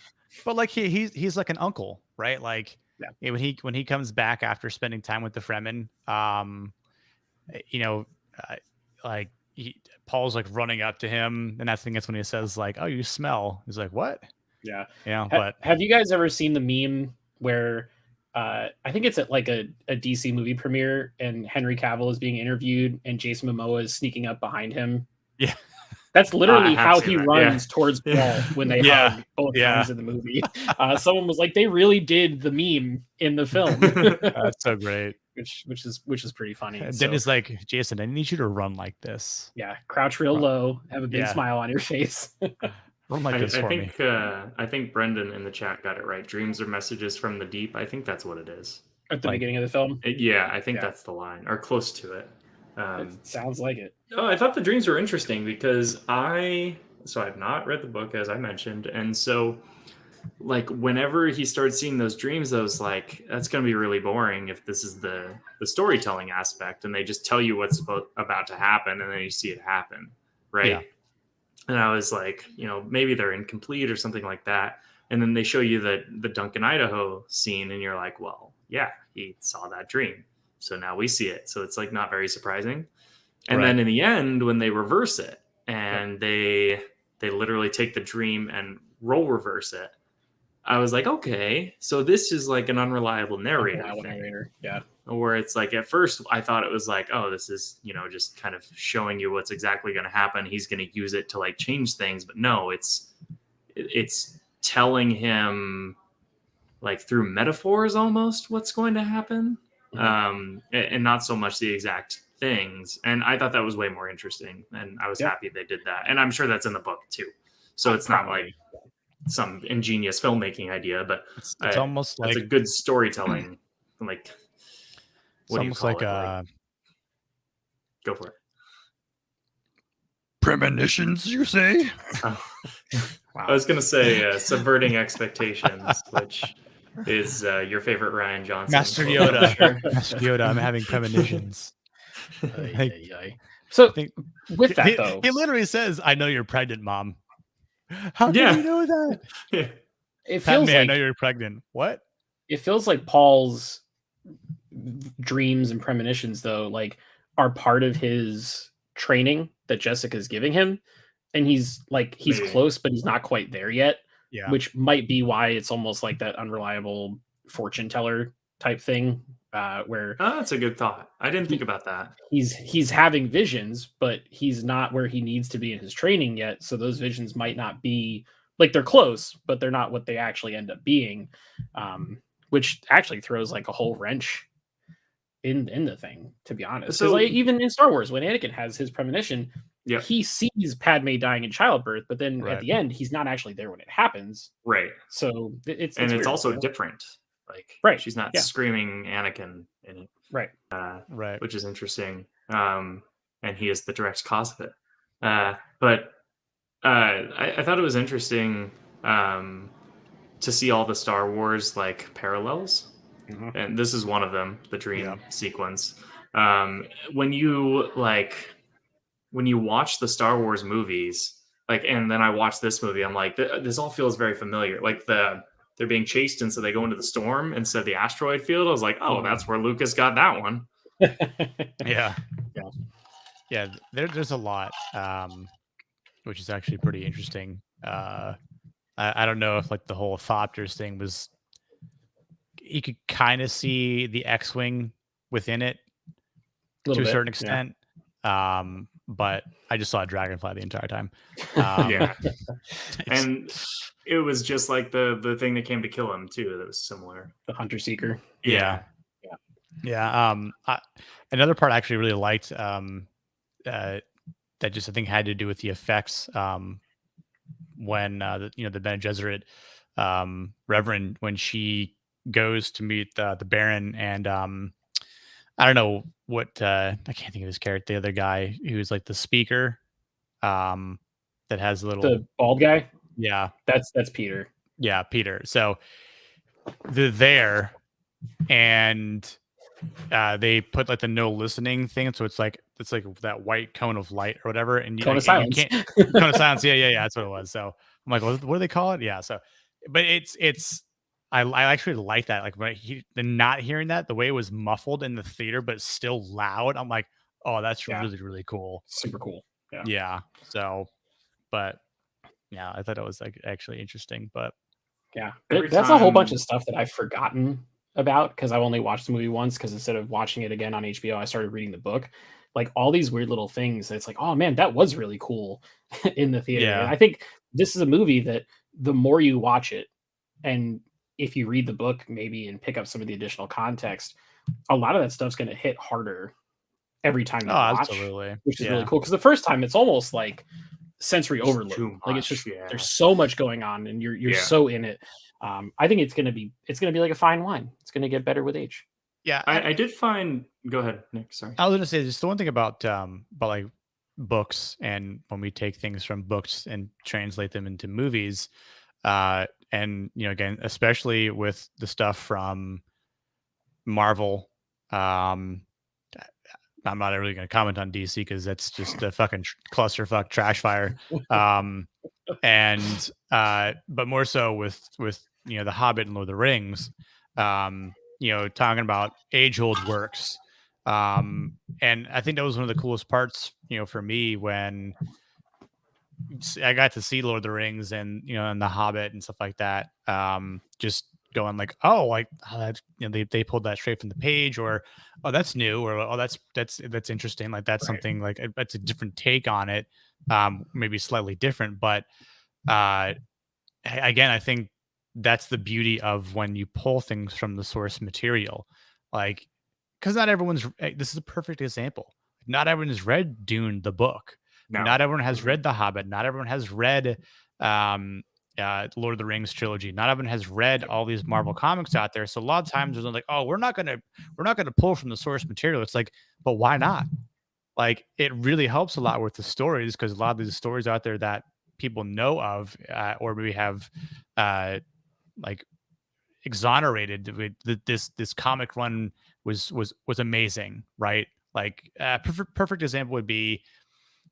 But like he's like an uncle, right? Like when he comes back after spending time with the Fremen, you know, like Paul's like running up to him, and that's when he says like, "Oh, you smell." He's like, "What?" Yeah, but have you guys ever seen the meme where I think it's at like a DC movie premiere, and Henry Cavill is being interviewed, and Jason Momoa is sneaking up behind him? Yeah. That's literally how he runs towards Paul when they hug both times in the movie. Someone was like, they really did the meme in the film. That's so great. Which is pretty funny. And then it's like, Jason, I need you to run like this. Yeah, crouch real low, have a big smile on your face. Run like this for me. I think Brendan in the chat got it right. Dreams are messages from the deep. I think that's what it is. At the beginning of the film? I think that's the line, or close to it. It sounds like it. Oh, I thought the dreams were interesting because I've not read the book, as I mentioned, and so like whenever he started seeing those dreams, I was like, that's going to be really boring if this is the storytelling aspect, and they just tell you what's about to happen, and then you see it happen, right? Yeah. And I was like, you know, maybe they're incomplete or something like that, and then they show you the Duncan, Idaho scene, and you're like, well, yeah, he saw that dream. So now we see it. So it's like not very surprising. And then in the end, when they reverse it and they literally take the dream and role reverse it, I was like, okay, so this is like an unreliable narrator. Yeah. Where it's like, at first I thought it was like, oh, this is, you know, just kind of showing you what's exactly going to happen. He's going to use it to like change things. But no, it's telling him like through metaphors almost what's going to happen. And not so much the exact things. And I thought that was way more interesting, and I was happy they did that. And I'm sure that's in the book too. So it's not like some ingenious filmmaking idea, but it's almost like it's a good storytelling. Like, what do you call it? Like, go for it. Premonitions, you say? Wow. I was going to say subverting expectations, which is your favorite Rian Johnson. Master Yoda. Master Yoda, I'm having premonitions. So with that, though. He literally says, I know you're pregnant, Mom. How do you know that? Yeah. It feels like, I know you're pregnant. What? It feels like Paul's dreams and premonitions, though, like are part of his training that Jessica's giving him. And he's close, but he's not quite there yet. Yeah. Which might be why it's almost like that unreliable fortune teller type thing, where that's a good thought. I didn't think about that. He's having visions, but he's not where he needs to be in his training yet. So those visions might not be like, they're close, but they're not what they actually end up being, which actually throws like a whole wrench in the thing, to be honest. So like, even in Star Wars, when Anakin has his premonition, he sees Padme dying in childbirth, but then at the end, he's not actually there when it happens. Right. So it's also weird, different. Like, she's not screaming Anakin in it. Right. Which is interesting. And he is the direct cause of it. But I thought it was interesting to see all the Star Wars like parallels, and this is one of them, the dream sequence. When you watch the Star Wars movies, like, and then I watch this movie, I'm like, this all feels very familiar. Like they're being chased, and so they go into the storm instead of the asteroid field. I was like, oh, that's where Lucas got that one. Yeah. There's a lot, which is actually pretty interesting. I don't know if like the whole Thopters thing was, you could kind of see the X-wing within it to a certain extent. But I just saw a dragonfly the entire time. Yeah. And it was just like the thing that came to kill him too, that was similar. The Hunter Seeker. Yeah. Another part I actually really liked, that just I think had to do with the effects, when the Bene Gesserit Reverend, when she goes to meet the Baron, and I don't know what, I can't think of his character, the other guy who's like the speaker, that has the bald guy. Yeah, that's Peter. Yeah, Peter. So they're there, and they put like the no listening thing, so it's like that white cone of light or whatever, and cone of silence. You can't cone of silence. Yeah, that's what it was. So I'm like, what do they call it? Yeah. So, but it's I actually like that. Like the not hearing that, the way it was muffled in the theater, but still loud. I'm like, oh, that's really, really cool. Super cool. Yeah. So, but yeah, I thought it was like actually interesting. But yeah, that's a whole bunch of stuff that I've forgotten about because I've only watched the movie once, because instead of watching it again on HBO, I started reading the book. Like all these weird little things. It's like, oh man, that was really cool in the theater. Yeah. And I think this is a movie that the more you watch it, and if you read the book maybe and pick up some of the additional context, a lot of that stuff's going to hit harder every time you watch, absolutely. Which is really cool, because the first time it's almost like sensory overload. Like it's just there's so much going on, and you're so in it. I think it's gonna be like a fine wine. It's gonna get better with age. Yeah, I did find. Go ahead, Nick. Sorry, I was gonna say just the one thing about like books, and when we take things from books and translate them into movies, and again, especially with the stuff from Marvel, I'm not really going to comment on DC because that's just a fucking clusterfuck trash fire. And but more so with The Hobbit and Lord of the Rings, talking about age-old works. And I think that was one of the coolest parts, for me, when I got to see Lord of the Rings and and The Hobbit and stuff like that. Just going like, that's they pulled that straight from the page, or that's new, or that's interesting. Like that's something like that's a different take on it, maybe slightly different, but again, I think that's the beauty of when you pull things from the source material, like because not everyone's. This is a perfect example. Not everyone has read Dune the book. No. Not everyone has read The Hobbit. Not everyone has read Lord of the Rings trilogy. Not everyone has read all these Marvel comics out there. So a lot of times there's like, oh, we're not gonna pull from the source material. It's like, but why not? Like it really helps a lot with the stories, because a lot of these stories out there that people know of, or maybe have like exonerated with this comic run was amazing, right? Like perfect example would be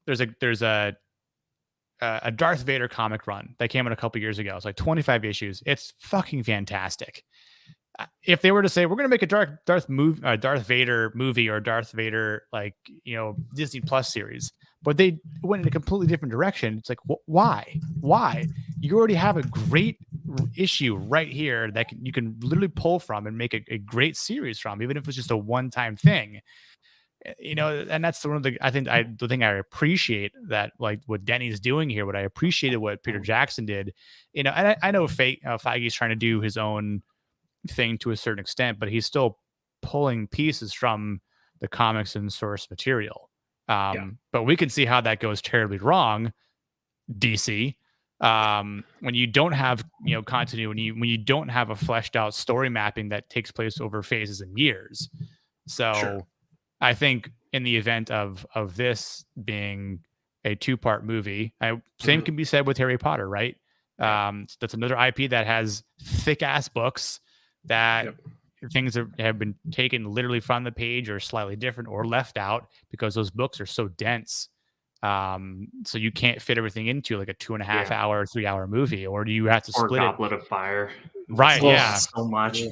there's a Darth Vader comic run that came out a couple years ago. It's like 25 issues. It's fucking fantastic. If they were to say we're going to make a Darth Vader movie, or Darth Vader Disney Plus series, but they went in a completely different direction, it's like why? You already have a great issue right here that you can literally pull from and make a great series from, even if it's just a one-time thing. And that's one of the the thing I appreciate, that like what Denny's doing here. What I appreciated what Peter Jackson did, and I know Feige's trying to do his own thing to a certain extent, but he's still pulling pieces from the comics and source material. But we can see how that goes terribly wrong. DC, when you don't have continuity, when you don't have a fleshed out story mapping that takes place over phases and years. So. Sure. I think in the event of this being a 2-part movie. Same can be said with Harry Potter, right? That's another IP that has thick ass books that things have been taken literally from the page or slightly different or left out because those books are so dense. So you can't fit everything into like a 2.5 hour, 3-hour movie, or do you have to split Goblet of Fire? Right? Yeah, so much.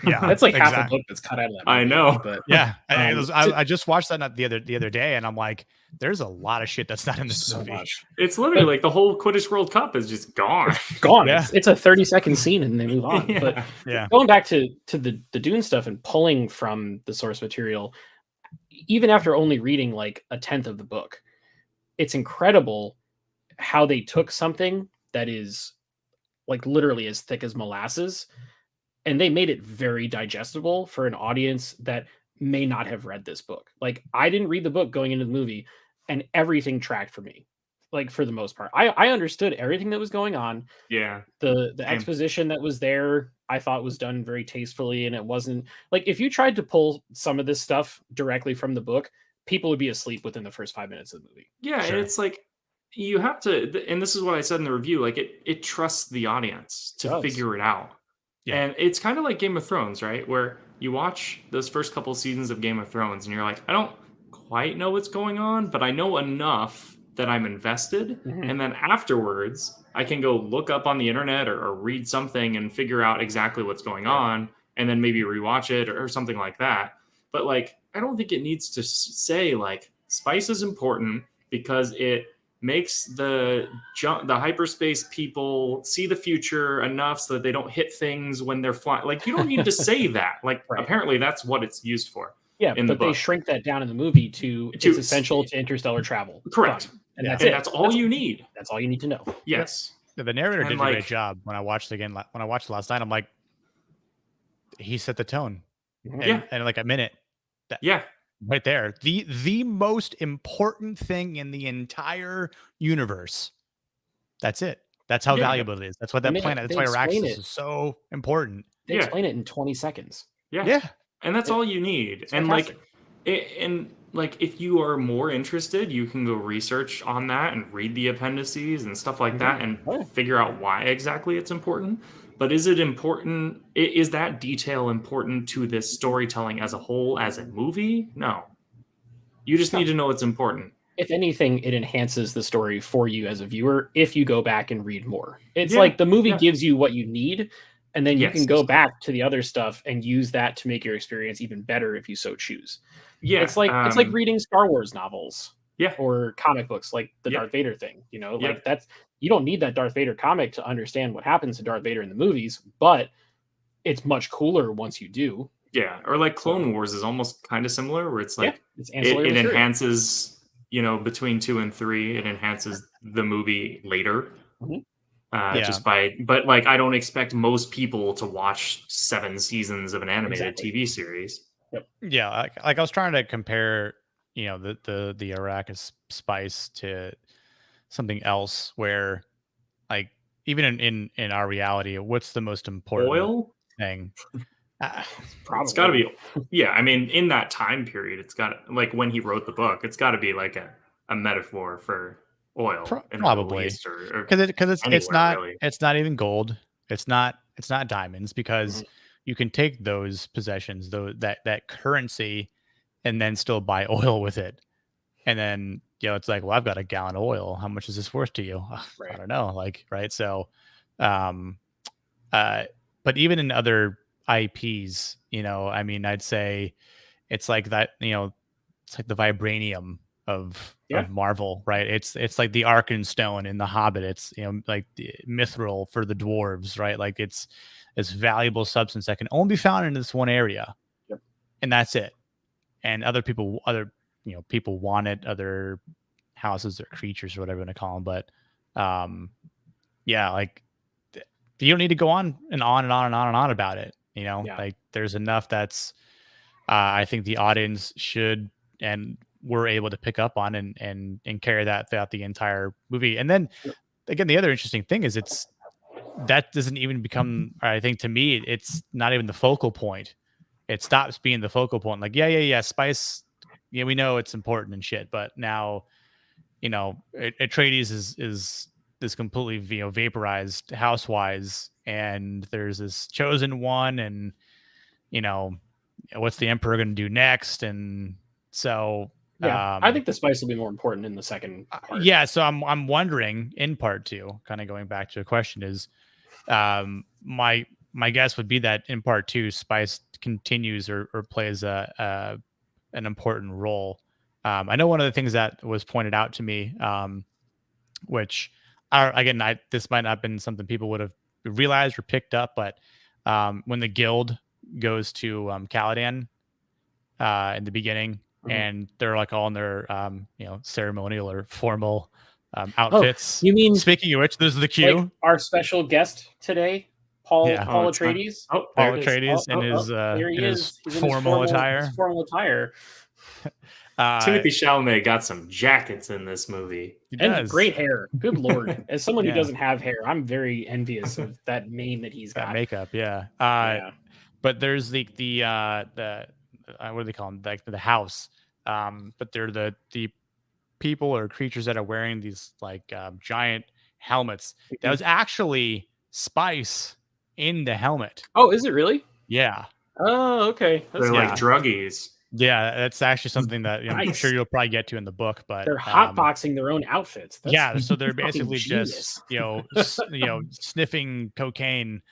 Yeah, that's like half a book that's cut out of that movie. I know, but I just watched that the other day, and I'm like, there's a lot of shit that's not in this movie. Much. It's literally like the whole Quidditch World Cup is just gone. Gone. Yeah. It's a 30-second scene and they move on. But going back to the Dune stuff and pulling from the source material, even after only reading like a tenth of the book, it's incredible how they took something that is like literally as thick as molasses and they made it very digestible for an audience that may not have read this book. Like I didn't read the book going into the movie and everything tracked for me. Like for the most part, I understood everything that was going on. Yeah. The exposition that was there, I thought was done very tastefully. And it wasn't like, if you tried to pull some of this stuff directly from the book, people would be asleep within the first 5 minutes of the movie. Yeah. Sure. And it's like, you have to, and this is what I said in the review, like it trusts the audience to figure it out. Yeah. And it's kind of like Game of Thrones, right? Where you watch those first couple seasons of Game of Thrones and you're like, I don't quite know what's going on, but I know enough that I'm invested. Mm-hmm. And then afterwards, I can go look up on the internet or read something and figure out exactly what's going on and then maybe rewatch it or something like that. But like, I don't think it needs to say like spice is important because it makes the hyperspace people see the future enough so that they don't hit things when they're flying. Like, you don't need to say that. Like, apparently that's what it's used for. Yeah, but they shrink that down in the movie to it's essential to interstellar travel. Correct. And that's all you need. That's all you need to know. Yes. The narrator did a great job. When I watched it last night, I'm like, he set the tone. And like a minute. Right there. The most important thing in the entire universe. That's it. That's how valuable it is. That's what that planet, that's why Arrakis is so important. They explain it in 20 seconds. Yeah. And that's all you need. And like if you are more interested, you can go research on that and read the appendices and stuff like that and figure out why exactly it's important. But is it important? Is that detail important to this storytelling as a whole, as a movie? No. You just need to know it's important. If anything, it enhances the story for you as a viewer if you go back and read more. It's like the movie gives you what you need, and then you can go back to the other stuff and use that to make your experience even better if you so choose. Yeah, it's like reading Star Wars novels. Or comic books like the Darth Vader thing, like that's, you don't need that Darth Vader comic to understand what happens to Darth Vader in the movies, but it's much cooler once you do. Yeah. Or like Clone Wars is almost kind of similar where it's like, it enhances, between 2 and 3, it enhances the movie later. Mm-hmm. But like, I don't expect most people to watch 7 seasons of an animated TV series. Yep. Yeah. Like I was trying to compare, the Arrakis spice to something else where like even in our reality, what's the most important thing? It's got to be, I mean, in that time period, it's got, like when he wrote the book, it's got to be like a metaphor for oil, probably, because it's not even gold, it's not diamonds, because you can take those possessions, that currency, and then still buy oil with it. And then, it's like, well, I've got a gallon of oil. How much is this worth to you? I don't know. Like, right. So, but even in other IPs, I mean, I'd say it's like that, it's like the vibranium of Marvel, right? It's like the Arkenstone in The Hobbit. It's, like the mithril for the dwarves, right? Like it's valuable substance that can only be found in this one area. Yep. And that's it. And people want it, other houses or creatures or whatever you want to call them. But like you don't need to go on and on and on and on and on about it. Like there's enough that's I think the audience should and were able to pick up on and carry that throughout the entire movie. And then again, the other interesting thing is that doesn't even become, I think to me, it's not even the focal point. It stops being the focal point. Like, spice, we know it's important and shit, but now Atreides is completely vaporized house-wise, and there's this chosen one, and what's the Emperor going to do next? And so I think the spice will be more important in the second part. Yeah, so I'm wondering in part 2, kind of going back to a question, is my guess would be that in part 2, spice continues or plays an important role. I know one of the things that was pointed out to me, which this might not have been something people would have realized or picked up, but when the guild goes to Caladan in the beginning, and they're like all in their ceremonial or formal outfits. You mean, speaking of which, this is the cue. Like our special guest today, Paul Atreides. Paul Atreides in his formal attire. His formal attire. Timothée Chalamet got some jackets in this movie. And great hair. Good Lord. As someone who doesn't have hair, I'm very envious of that mane that he's got. Makeup, But there's the what do they call them? Like the house. But they're the people or creatures that are wearing these like giant helmets. That was actually spice in the helmet. Oh, is it really? Yeah. Oh, okay. They're like druggies. Yeah, that's actually something that I'm sure you'll probably get to in the book. But they're hotboxing their own outfits. So they're basically just sniffing cocaine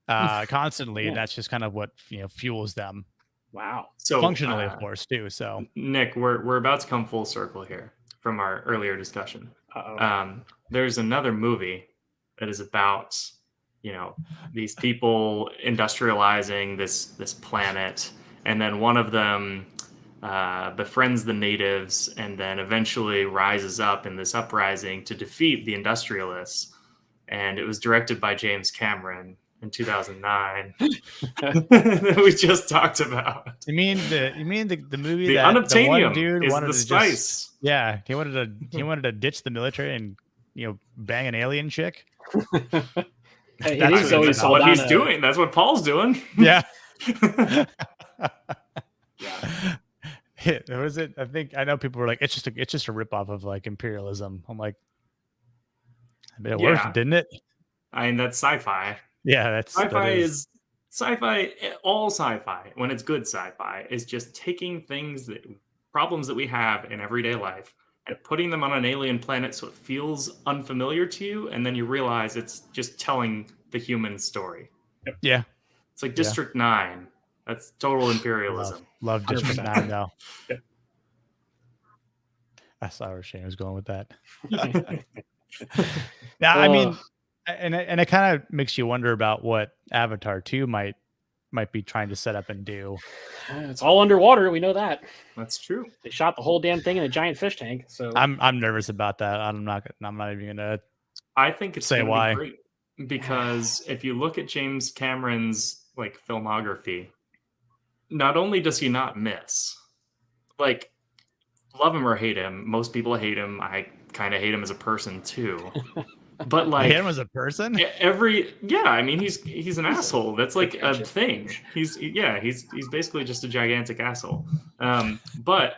constantly, and that's just kind of what fuels them. Wow. So functionally, of course, too. So Nick, we're about to come full circle here from our earlier discussion. There's another movie that is about these people industrializing this planet, and then one of them befriends the natives, and then eventually rises up in this uprising to defeat the industrialists. And it was directed by James Cameron in 2009 that we just talked about. You mean the movie the that Unobtainium the one dude is wanted the to spice. he wanted to ditch the military and bang an alien chick. That's what he's doing. That's what Paul's doing. Yeah. What was it? I know people were like, it's just a ripoff of like imperialism. I'm like, I mean, it worked, didn't it? I mean, that's sci-fi. Yeah, that's sci-fi is sci-fi. All sci-fi, when it's good sci-fi, is just taking problems that we have in everyday life and putting them on an alien planet so it feels unfamiliar to you, and then you realize it's just telling the human story. Yeah, it's like District 9. That's total imperialism. Love District 9 though. Yep. I saw where Shane was going with that. Yeah, I mean, and it kind of makes you wonder about what Avatar 2 might be trying to set up and do. It's all underwater. We know that. That's true. They shot the whole damn thing in a giant fish tank. So I'm nervous about that. I'm not even gonna. I think it's say why. Be great because if you look at James Cameron's like filmography, not only does he not miss, like, love him or hate him, most people hate him. I kind of hate him as a person too. But like, hate him as a person? I mean, he's an asshole. That's like a thing. He's basically just a gigantic asshole. But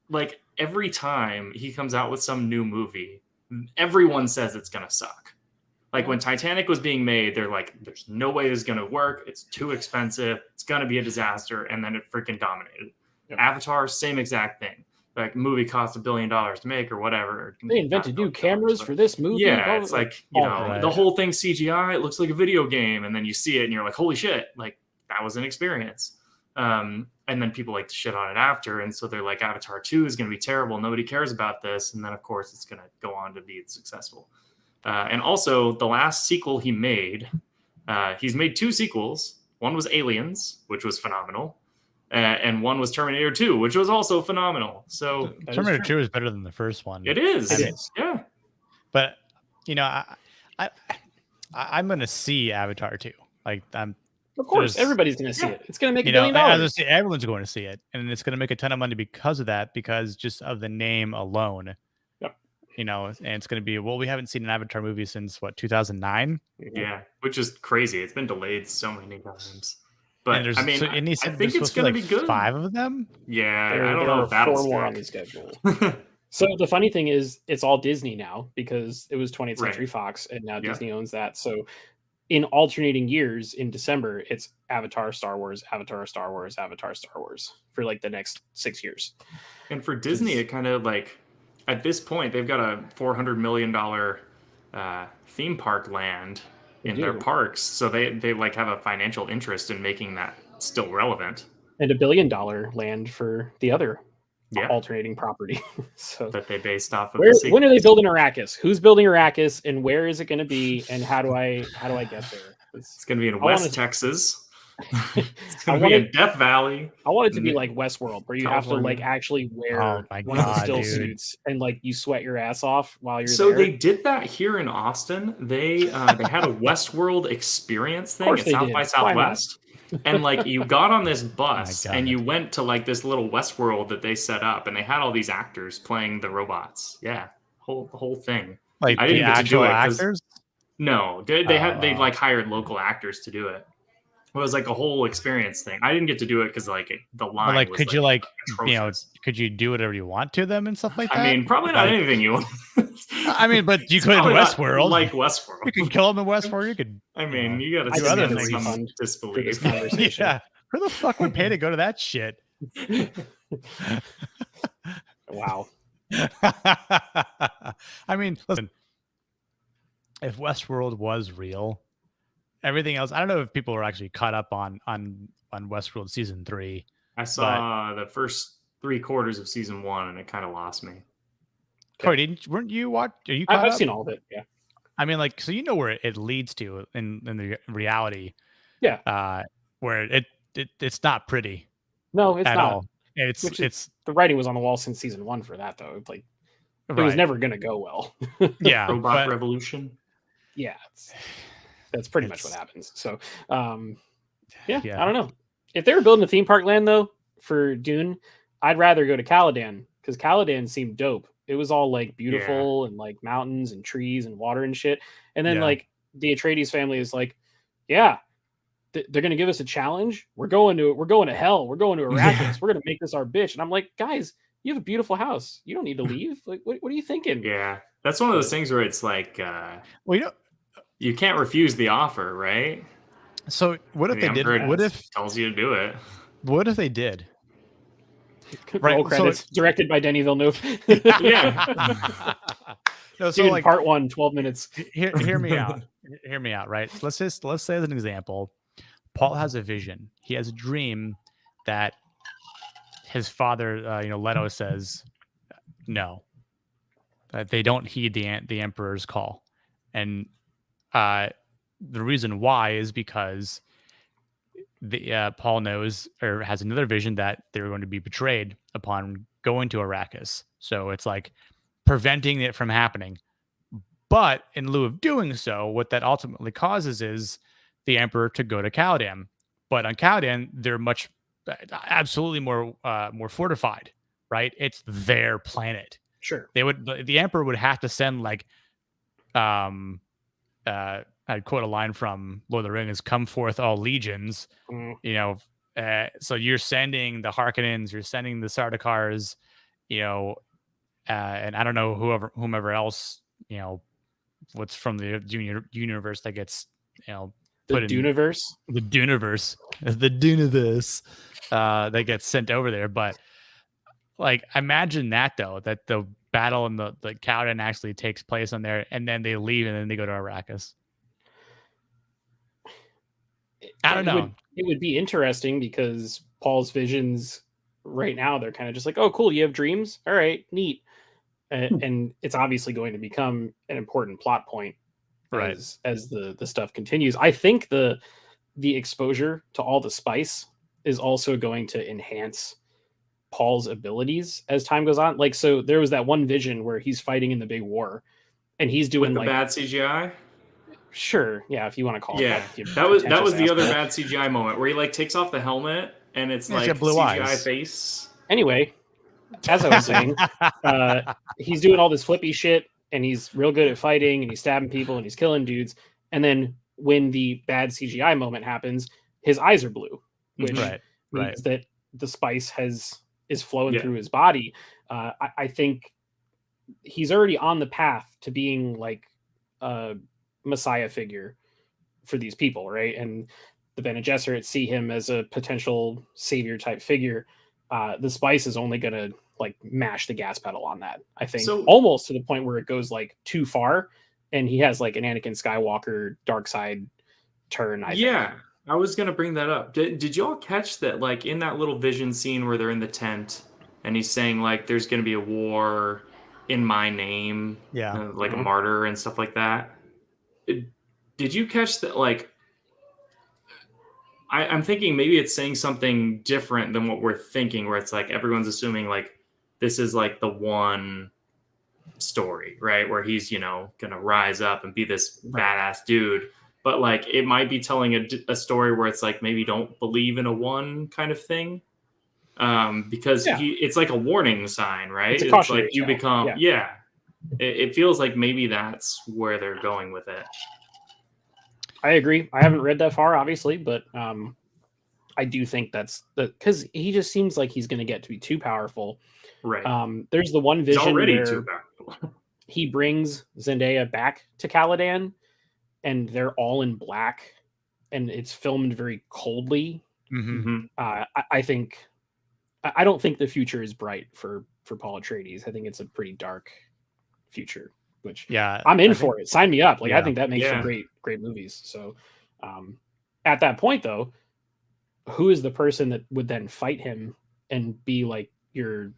like every time he comes out with some new movie, everyone says it's gonna suck. Like when Titanic was being made, they're like, there's no way this is going to work. It's too expensive. It's going to be a disaster. And then it freaking dominated. Yep. Avatar, same exact thing. Like movie cost $1 billion to make or whatever. They invented new cameras for this movie. Yeah, it's like, the whole thing CGI, it looks like a video game. And then you see it and you're like, holy shit, like that was an experience. And then people like to shit on it after. And so they're like, Avatar 2 is going to be terrible. Nobody cares about this. And then, of course, it's going to go on to be successful. And also, the last sequel he made, he's made 2 sequels. One was Aliens, which was phenomenal. And one was Terminator 2, which was also phenomenal. So Terminator 2 is better than the first one. It is. Yeah. But, I'm going to see Avatar 2. Like, of course, everybody's going to see it. It's going to make $1 billion. Everyone's going to see it. And it's going to make a ton of money because of that, because just of the name alone. And it's going to be, we haven't seen an Avatar movie since 2009? Yeah, which is crazy. It's been delayed so many times. But I mean, I think it's going to be good. 5 of them? Yeah, I don't know if that'll stick. more on the schedule. So the funny thing is, it's all Disney now because it was 20th Century Fox, and now Disney owns that. So in alternating years, in December, it's Avatar, Star Wars, Avatar, Star Wars, Avatar, Star Wars for like the next 6 years. And for Disney, it kind of like at this point they've got a $400 million theme park land in their parks, so they like have a financial interest in making that still relevant. And $1 billion land for the other alternating property. So that they based off of. When are they building Arrakis? Who's building Arrakis, and where is it going to be? And how do I get there? It's going to be in West Texas. It's going to be in Death Valley. I want it to be like Westworld, where you have to like actually wear one of the still suits and like you sweat your ass off while you're there. So they did that here in Austin. They had a Westworld experience thing at South by Southwest. And like you got on this bus and you went to like this little Westworld that they set up, and they had all these actors playing the robots. Yeah, the whole thing. Like I didn't get to do it actors. No, they like hired local actors to do it. It was like a whole experience thing. I didn't get to do it because like the line. Like, was, could you like could you do whatever you want to them and stuff like that? I mean, probably not anything you want. I mean, but you could in Westworld. Like Westworld, you can kill them in Westworld. You could. I mean, you got to do other things. Disbelief. Yeah, who the fuck would pay to go to that shit? Wow. I mean, listen. If Westworld was real, everything else, I don't know if people were actually caught up on Westworld season 3. I saw the first 3/4 of season 1, and it kind of lost me. Corey, weren't you watch? Are you? I've seen all of it. Yeah. I mean, like, so you know where it leads to in the reality. Yeah. Where it's not pretty. No, it's at not. All. It's the writing was on the wall since season 1 for that though. Like, it was never gonna go well. Yeah. Robot Revolution. Yeah. That's pretty much what happens. So, I don't know. If they were building a theme park land though for Dune, I'd rather go to Caladan because Caladan seemed dope. It was all like beautiful and like mountains and trees and water and shit. And then like the Atreides family is like, they're gonna give us a challenge. We're going to hell. We're going to Arrakis. We're gonna make this our bitch. And I'm like, guys, you have a beautiful house. You don't need to leave. Like, what are you thinking? Yeah, that's one of those things where it's like, you can't refuse the offer, right? So what if they did? What if tells you to do it? What if they did? Roll credits. Directed by Denis Villeneuve. Yeah. No, so like part 1, 12 minutes. Hear me out. Hear me out. Right. Let's say as an example, Paul has a vision. He has a dream that his father, Leto says no. That they don't heed the Emperor's call, and the reason why is because Paul knows or has another vision that they're going to be betrayed upon going to Arrakis. So it's like preventing it from happening. But in lieu of doing so, what that ultimately causes is the Emperor to go to Caladan. But on Caladan, they're absolutely more fortified, right? It's their planet. Sure. The Emperor would have to send like, I'd quote a line from Lord of the Rings: "Come forth, all legions." So you're sending the Harkonnens, you're sending the Sardaukars, and I don't know whomever else, what's from the universe that gets, the Duneverse that gets sent over there. But like, imagine that though, that the battle and the Caladan actually takes place on there, and then they leave, and then they go to Arrakis. I don't know. It would be interesting because Paul's visions right now, they're kind of just like, oh, cool, you have dreams? All right, neat. And it's obviously going to become an important plot point as the stuff continues. I think the exposure to all the spice is also going to enhance Paul's abilities as time goes on. Like, so there was that one vision where he's fighting in the big war and he's doing with the bad CGI. Sure. Yeah. If you want to call it that. That was the other bad CGI moment where he like takes off the helmet and it's like blue CGI eyes. Face. Anyway, as I was saying, he's doing all this flippy shit and he's real good at fighting and he's stabbing people and he's killing dudes. And then when the bad CGI moment happens, his eyes are blue, which means that the spice is flowing through his body. I think he's already on the path to being like a messiah figure for these people, right? And the Bene Gesserit see him as a potential savior type figure. The Spice is only going to like mash the gas pedal on that, I think, almost to the point where it goes like too far, and he has like an Anakin Skywalker dark side turn. I think. I was gonna bring that up. Did y'all catch that? Like in that little vision scene where they're in the tent, and he's saying like, "There's gonna be a war in my name," like a martyr and stuff like that. Did you catch that? Like, I'm thinking maybe it's saying something different than what we're thinking, where it's like everyone's assuming like this is like the one story, right? Where he's, gonna rise up and be this badass dude. But like it might be telling a story where it's like maybe don't believe in a one kind of thing, because it's like a warning sign, right? It's like you become It feels like maybe that's where they're going with it. I agree. I haven't read that far, obviously, but I do think that's because he just seems like he's going to get to be too powerful. Right. There's the one vision where too powerful. He brings Zendaya back to Caladan, and they're all in black, and it's filmed very coldly. Mm-hmm. I don't think the future is bright for Paul Atreides. I think it's a pretty dark future, which I'm in for it. Sign me up. Like I think that makes for great movies. So at that point though, who is the person that would then fight him and be like your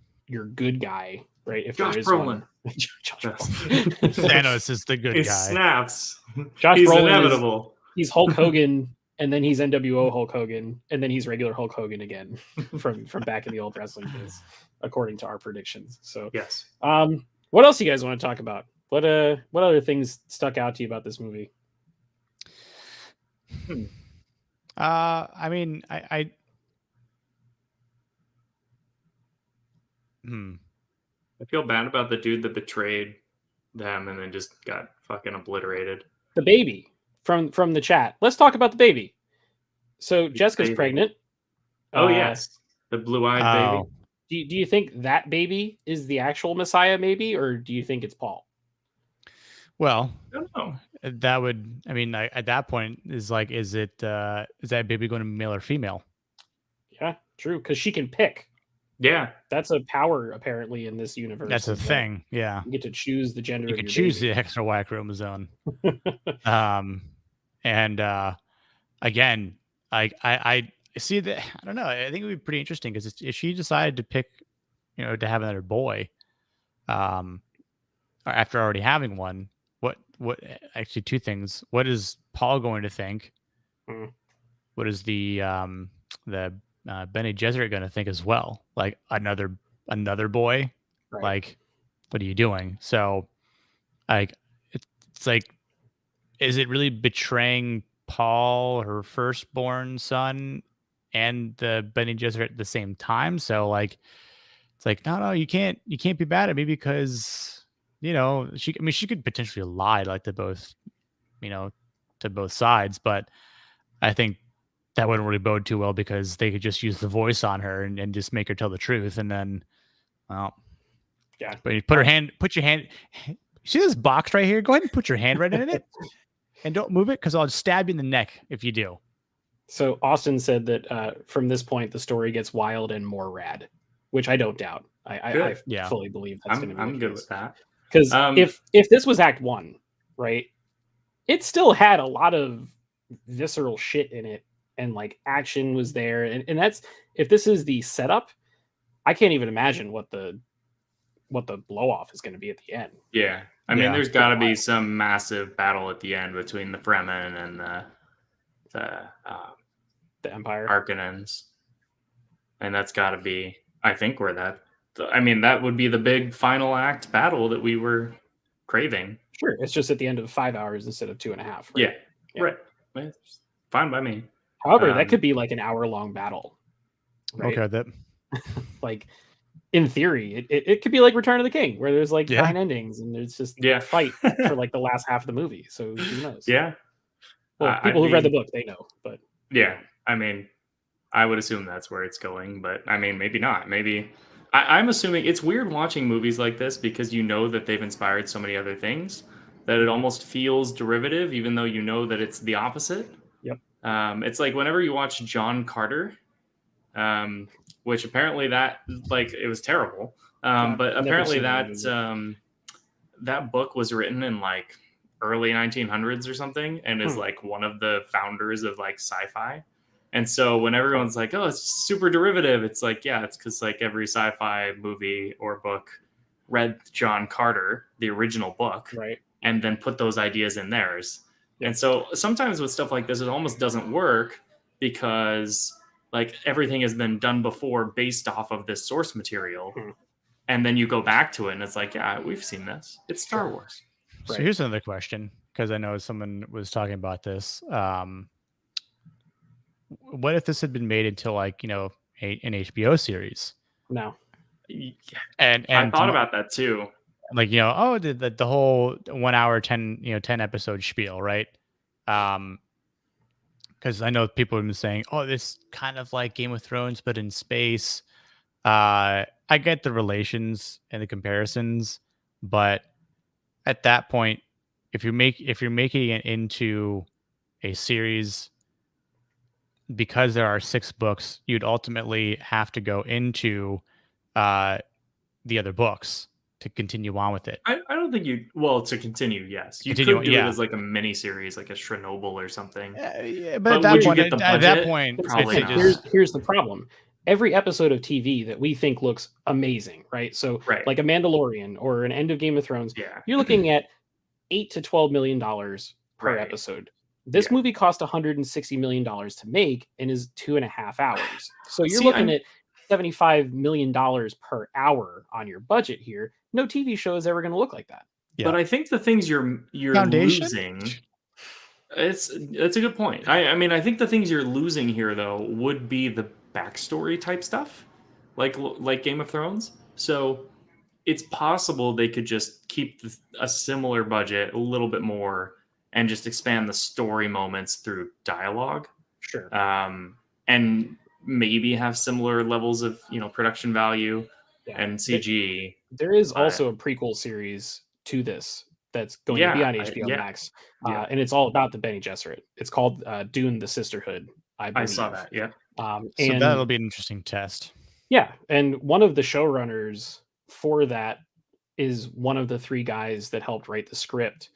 good guy, right? If Josh there is Brolin. one. Thanos is the good guy. Snaps. He's Brolin inevitable. He's Hulk Hogan, and then he's NWO Hulk Hogan, and then he's regular Hulk Hogan again from back in the old wrestling days, according to our predictions. So yes. What else you guys want to talk about? What other things stuck out to you about this movie? I mean, I feel bad about the dude that betrayed them and then just got fucking obliterated. The baby from the chat. Let's talk about the baby. So Jessica's pregnant. Oh yes, the blue-eyed baby. Do you think that baby is the actual Messiah, maybe, or do you think it's Paul? Well, I don't know. That would, I mean, at that point, is that baby going to be male or female? Yeah, true, because she can pick. Yeah, that's a power apparently in this universe. That's a thing. Yeah, you get to choose the gender. You can choose the extra Y chromosome. And again, I see that. I don't know. I think it would be pretty interesting because if she decided to pick, to have another boy, after already having one, what actually two things. What is Paul going to think? What is the Bene Gesserit going to think as well? Like another boy, right. Like what are you doing? So, like it's like, is it really betraying Paul, her firstborn son, and the Bene Gesserit at the same time? So like, it's like no, you can't be mad at me because she could potentially lie like to both, to both sides, but I think that wouldn't really bode too well because they could just use the voice on her and just make her tell the truth. And then, well, yeah. But you put your hand, see this box right here? Go ahead and put your hand right in it and don't move it because I'll stab you in the neck if you do. So Austin said that from this point, the story gets wild and more rad, which I don't doubt. I fully believe that's going to be. I'm good with that. Because if this was Act 1, right, it still had a lot of visceral shit in it. And like action was there, and that's if this is the setup, I can't even imagine what the blow off is going to be at the end. Yeah, I mean, there's got to be some massive battle at the end between the Fremen and the Empire Harkonnens, and that's got to be, I think, where that would be the big final act battle that we were craving. Sure, it's just at the end of 5 hours instead of 2.5. Right? Yeah. Right. It's fine by me. However, that could be like an hour-long battle. Right? Okay, that like in theory, it could be like Return of the King, where there's like 9 endings and there's just a fight for like the last half of the movie. So who knows? Yeah. Well, people who read the book, they know. But yeah, I mean, I would assume that's where it's going, but I mean, maybe not. Maybe I'm assuming it's weird watching movies like this because you know that they've inspired so many other things that it almost feels derivative, even though you know that it's the opposite. Yep. It's like whenever you watch John Carter, which apparently that it was terrible. But apparently that book was written in like early 1900s or something, and is like one of the founders of like sci-fi. And so when everyone's like, "Oh, it's super derivative," it's like, yeah, it's because like every sci-fi movie or book read John Carter, the original book, right, and then put those ideas in theirs. Yep. And so sometimes with stuff like this, it almost doesn't work because like everything has been done before based off of this source material. And then you go back to it and it's like, yeah, we've seen this. It's Star Wars. So here's another question, because I know someone was talking about this. What if this had been made into like, an HBO series? No. And I thought about that too. Like, the whole 1 hour, 10 episode spiel, right? Because I know people have been saying, oh, this kind of like Game of Thrones, but in space. I get the relations and the comparisons, but at that point, if you're making it into a series, because there are 6 books, you'd ultimately have to go into the other books to continue on with it. I don't think to continue, yes. You could do it as like a mini series, like a Chernobyl or something. But at that point, probably not. Here's the problem. Every episode of TV that we think looks amazing, right? So like a Mandalorian or an end of Game of Thrones, you're looking at $8 to $12 million per episode. This movie cost $160 million to make and is 2.5 hours. So you're looking at $75 million per hour on your budget here. No TV show is ever going to look like that. Yeah. But I think the things you're losing. It's a good point. I mean, I think the things you're losing here though would be the backstory type stuff, like Game of Thrones. So it's possible they could just keep a similar budget, a little bit more, and just expand the story moments through dialogue. Sure. And maybe have similar levels of production value and CG. There is also a prequel series to this that's going to be on HBO Max, and it's all about the Bene Gesserit. It's called Dune the Sisterhood. I saw that. Yeah. So that'll be an interesting test. Yeah, and one of the showrunners for that is one of the 3 guys that helped write the script,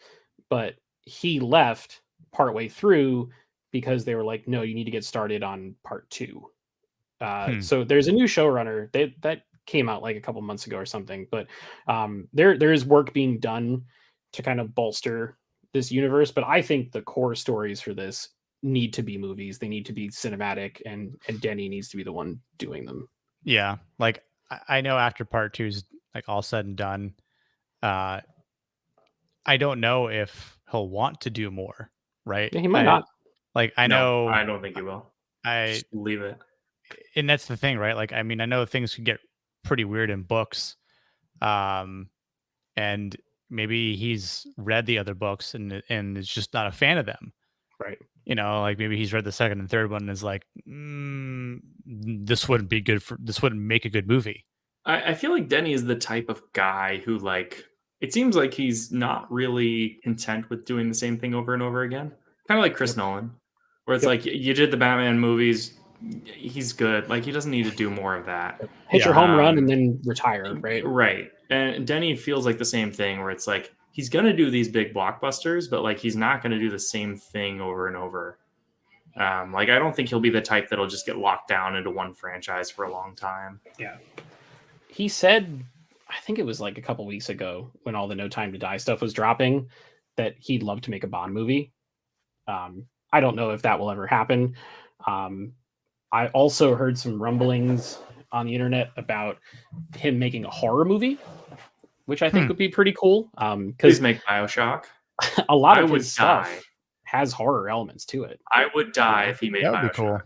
but he left partway through because they were like, "No, you need to get started on part 2." So there's a new showrunner that came out like a couple months ago or something, but there is work being done to kind of bolster this universe. But I think the core stories for this need to be movies. They need to be cinematic, and Denny needs to be the one doing them. Yeah, like I know after part 2 is like all said and done, I don't know if he'll want to do more. Right? Yeah, he might not. Like I know, I don't think he will. Just leave it. And that's the thing, right? Like, I mean, I know things could get pretty weird in books, and maybe he's read the other books and is just not a fan of them, right? Like maybe he's read the second and third one and is like, this wouldn't be good this wouldn't make a good movie. I feel like Denny is the type of guy who it seems like he's not really content with doing the same thing over and over again. Kind of like Chris Nolan, where it's like you did the Batman movies. He's good. Like he doesn't need to do more of that. Hit your home run and then retire, right? Right. And Denny feels like the same thing, where it's like he's gonna do these big blockbusters, but like he's not gonna do the same thing over and over. I don't think he'll be the type that'll just get locked down into one franchise for a long time. Yeah. He said, I think it was like a couple weeks ago when all the No Time to Die stuff was dropping, that he'd love to make a Bond movie. I don't know if that will ever happen. I also heard some rumblings on the internet about him making a horror movie, which I think would be pretty cool. Because make Bioshock. A lot of his stuff has horror elements to it. I would die if he made Bioshock. That'd be cool.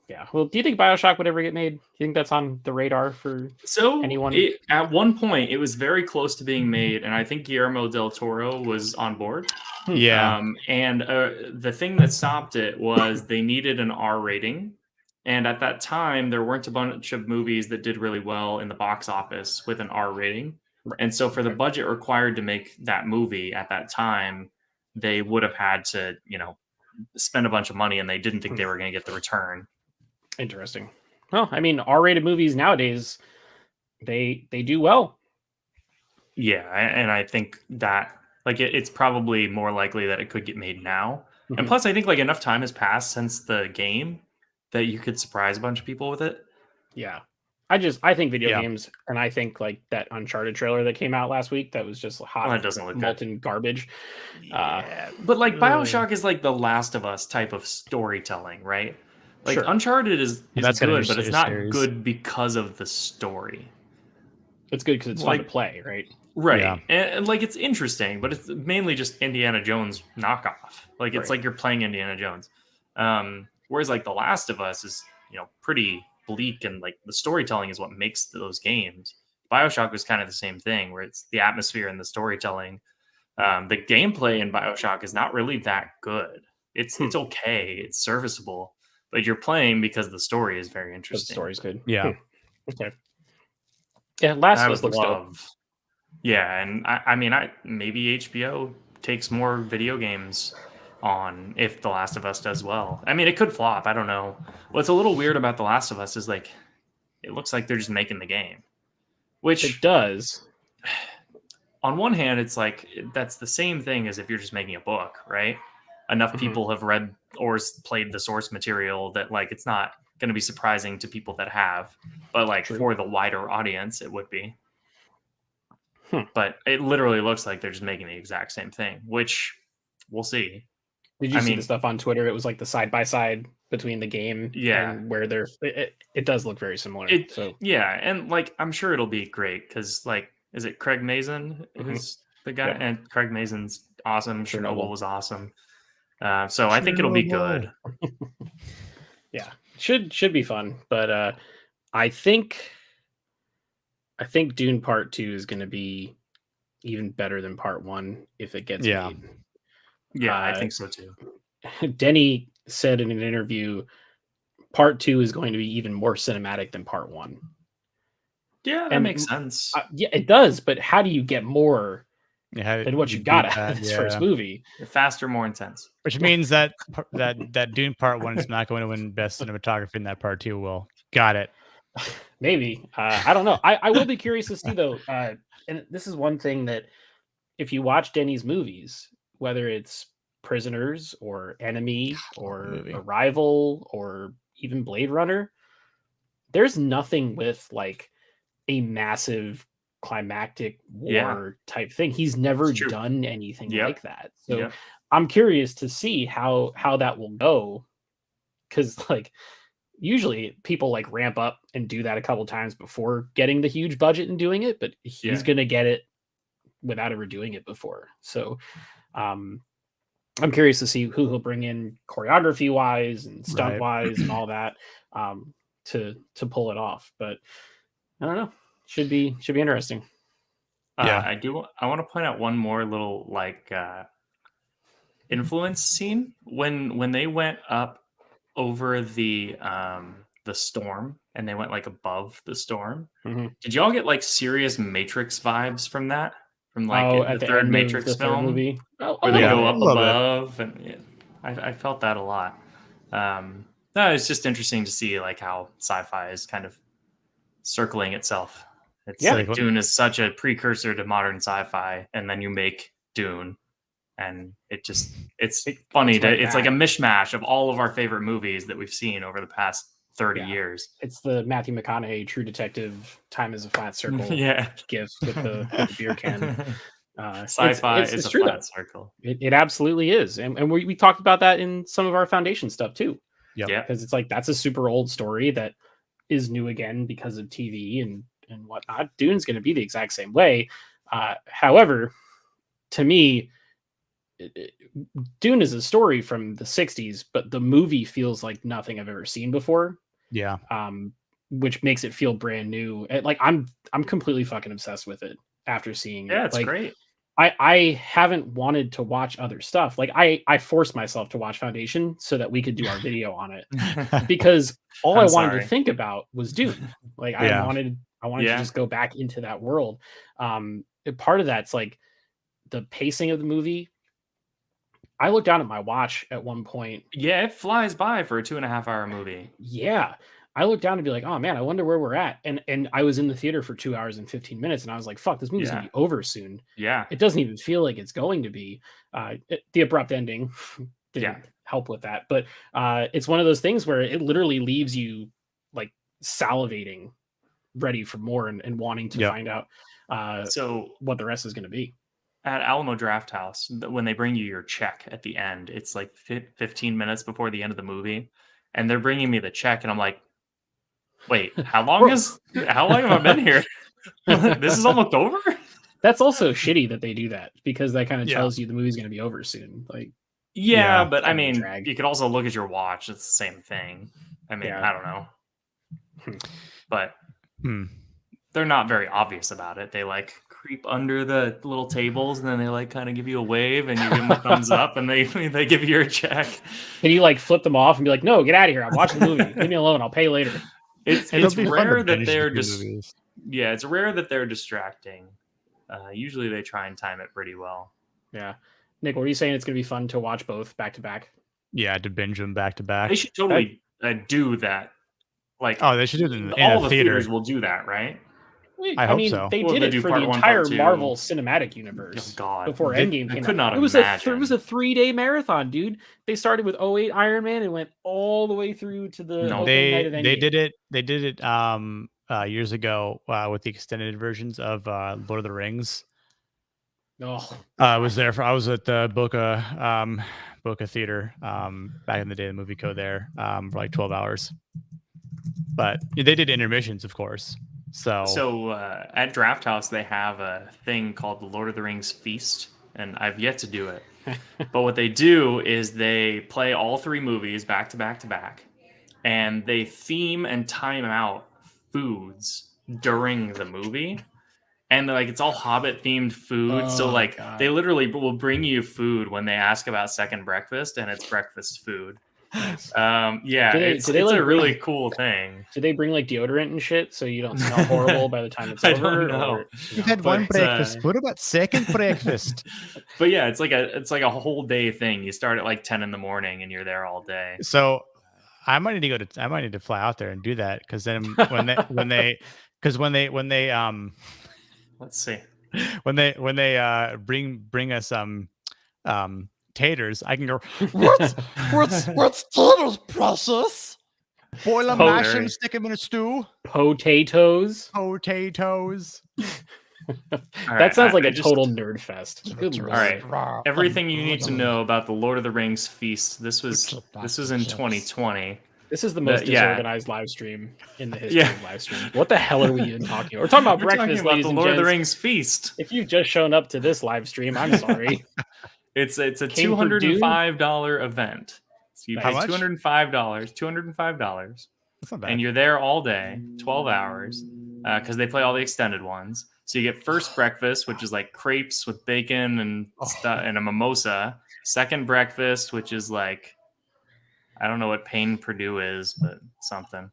Yeah. Well, do you think Bioshock would ever get made? Do you think that's on the radar for anyone? At one point, it was very close to being made, and I think Guillermo del Toro was on board. Yeah. And the thing that stopped it was they needed an R rating, And at that time, there weren't a bunch of movies that did really well in the box office with an R rating. And so for the budget required to make that movie at that time, they would have had to, spend a bunch of money, and they didn't think they were going to get the return. Interesting. Well, I mean, R-rated movies nowadays, they do well. Yeah, and I think that it's probably more likely that it could get made now. And plus, I think enough time has passed since the game that you could surprise a bunch of people with it. Yeah. I think video games, and I think that Uncharted trailer that came out last week that was just hot, that doesn't look molten good. Garbage. Yeah, but Bioshock is the Last of Us type of storytelling, right? Sure. Uncharted is good, but it's not good because of the story. It's good because it's fun to play, right? Right. Yeah. And it's interesting, but it's mainly just Indiana Jones knockoff. It's you're playing Indiana Jones. Whereas The Last of Us is, pretty bleak, and the storytelling is what makes those games. Bioshock was kind of the same thing, where it's the atmosphere and the storytelling. The gameplay in Bioshock is not really that good. It's okay. It's serviceable, but you're playing because the story is very interesting. The story's good. Yeah. Okay. Yeah, Last of Us looks dope. Yeah, and I mean, maybe HBO takes more video games on if The Last of Us does well. I mean, it could flop. I don't know. What's a little weird about The Last of Us is it looks like they're just making the game, which it does. On one hand, it's that's the same thing as if you're just making a book, right? Enough people have read or played the source material that it's not going to be surprising to people that have, but for the wider audience, it would be. But it literally looks like they're just making the exact same thing, which we'll see. Did you see the stuff on Twitter? It was the side by side between the game, and where they're. It does look very similar. Yeah, and I'm sure it'll be great because is it Craig Mazin who's the guy? Yeah. And Craig Mazin's awesome. Chernobyl was awesome. So I think it'll be good. Yeah, should be fun, but I think Dune Part 2 is going to be even better than Part 1 if it gets made. Yeah, I think so too. Denis said in an interview, Part 2 is going to be even more cinematic than Part 1. Yeah, that makes sense. Yeah, it does, but how do you get more than what you got out of this first movie? Faster, more intense. Which means that Dune Part 1 is not going to win Best Cinematography, and that Part 2 will. Got it. Maybe. I don't know. I will be curious to see, though. And this is one thing that if you watch Denis' movies, whether it's Prisoners or Enemy or Arrival or even Blade Runner, there's nothing with a massive climactic war type thing. He's never done anything like that. So I'm curious to see how that will go. Because usually people ramp up and do that a couple times before getting the huge budget and doing it, but he's going to get it without ever doing it before. So I'm curious to see who he'll bring in choreography wise and stunt wise and all that to pull it off. But I don't know. Should be interesting. I want to point out one more little influence scene when they went up over the storm and they went above the storm. Did y'all get serious Matrix vibes from that? From the third Matrix film movie, where they go up above, and I felt that a lot. No, it's just interesting to see how sci-fi is kind of circling itself. It's Dune is such a precursor to modern sci-fi, and then you make Dune, and it's funny that it's a mishmash of all of our favorite movies that we've seen over the past 30 years. It's the Matthew McConaughey True Detective Time is a Flat Circle gift with the beer can. Sci-fi is a flat circle. It absolutely is. And we talked about that in some of our Foundation stuff too. Yeah. Because it's that's a super old story that is new again because of TV and whatnot. Dune's going to be the exact same way. However, to me, Dune is a story from the 60s, but the movie feels like nothing I've ever seen before. Yeah. Which makes it feel brand new. I'm completely fucking obsessed with it after seeing it. Yeah, it's great. I haven't wanted to watch other stuff. Like I forced myself to watch Foundation so that we could do our video on it because all I wanted to think about was Dune. Like I wanted to just go back into that world. Part of that's like the pacing of the movie. I looked down at my watch at one point. Yeah, it flies by for a 2.5-hour movie. Yeah. I looked down and be like, oh man, I wonder where we're at. And I was in the theater for 2 hours and 15 minutes. And I was like, fuck, this movie's gonna be over soon. Yeah. It doesn't even feel like it's going to be. The abrupt ending didn't help with that. But it's one of those things where it literally leaves you like salivating, ready for more and wanting to find out so what the rest is gonna be. At Alamo Drafthouse, when they bring you your check at the end, it's like 15 minutes before the end of the movie. And they're bringing me the check and I'm like, wait, how long have I been here? This is almost over? That's also shitty that they do that because that kind of tells you the movie's going to be over soon. Like, but I mean, you could also look at your watch. It's the same thing. I mean, I don't know. But they're not very obvious about it. They like creep under the little tables and then they like kind of give you a wave and you give them a thumbs up and they give you your check. Can you like flip them off and be like, no, get out of here. I'm watching the movie. Leave me alone. I'll pay later. It's rare that they're just it's rare that they're distracting. Usually they try and time it pretty well. Yeah. Nick, what are you saying? It's going to be fun to watch both back to back? Yeah, to binge them back to back. They should totally do that. Like, they should do it in all the theaters will do that, right? I hope so. They did it for the entire Marvel Cinematic Universe before Endgame came out. It was a 3-day marathon, dude. They started with 2008 Iron Man and went all the way through to the night of Endgame. They did it years ago with the extended versions of Lord of the Rings. I was at the Boca Theater back in the day, the movie code there for like 12 hours. But they did intermissions, of course. So at Draft House, they have a thing called the Lord of the Rings Feast, and I've yet to do it. But what they do is they play all 3 movies back to back to back, and they theme and time out foods during the movie. And like it's all Hobbit themed food. So like they literally will bring you food when they ask about second breakfast, and it's breakfast food. Nice. It's a really cool thing. Do they bring like deodorant and shit so you don't smell horrible by the time it's over? I don't know. You've had one breakfast. What about second breakfast? But yeah, it's like a whole day thing. You start at like 10 in the morning and you're there all day. So I might need to fly out there and do that because then when they let's see when they bring us taters, I can go, what's taters, precious? Boil them, mash them, stick them in a stew. Potatoes. That sounds like a total nerd fest. Good Lord. All right. Everything you need to know about the Lord of the Rings feast. This was in 2020. This is the most disorganized live stream in the history of live stream. What the hell are we even talking about? We're talking about breakfast, ladies and gents. The Lord of the Rings feast. If you've just shown up to this live stream, I'm sorry. It's a $205 event. So you pay $205. $205. That's not bad. And you're there all day, 12 hours, because they play all the extended ones. So you get first breakfast, which is like crepes with bacon and stuff, and a mimosa. Second breakfast, which is like, I don't know what Payne Purdue is, but something.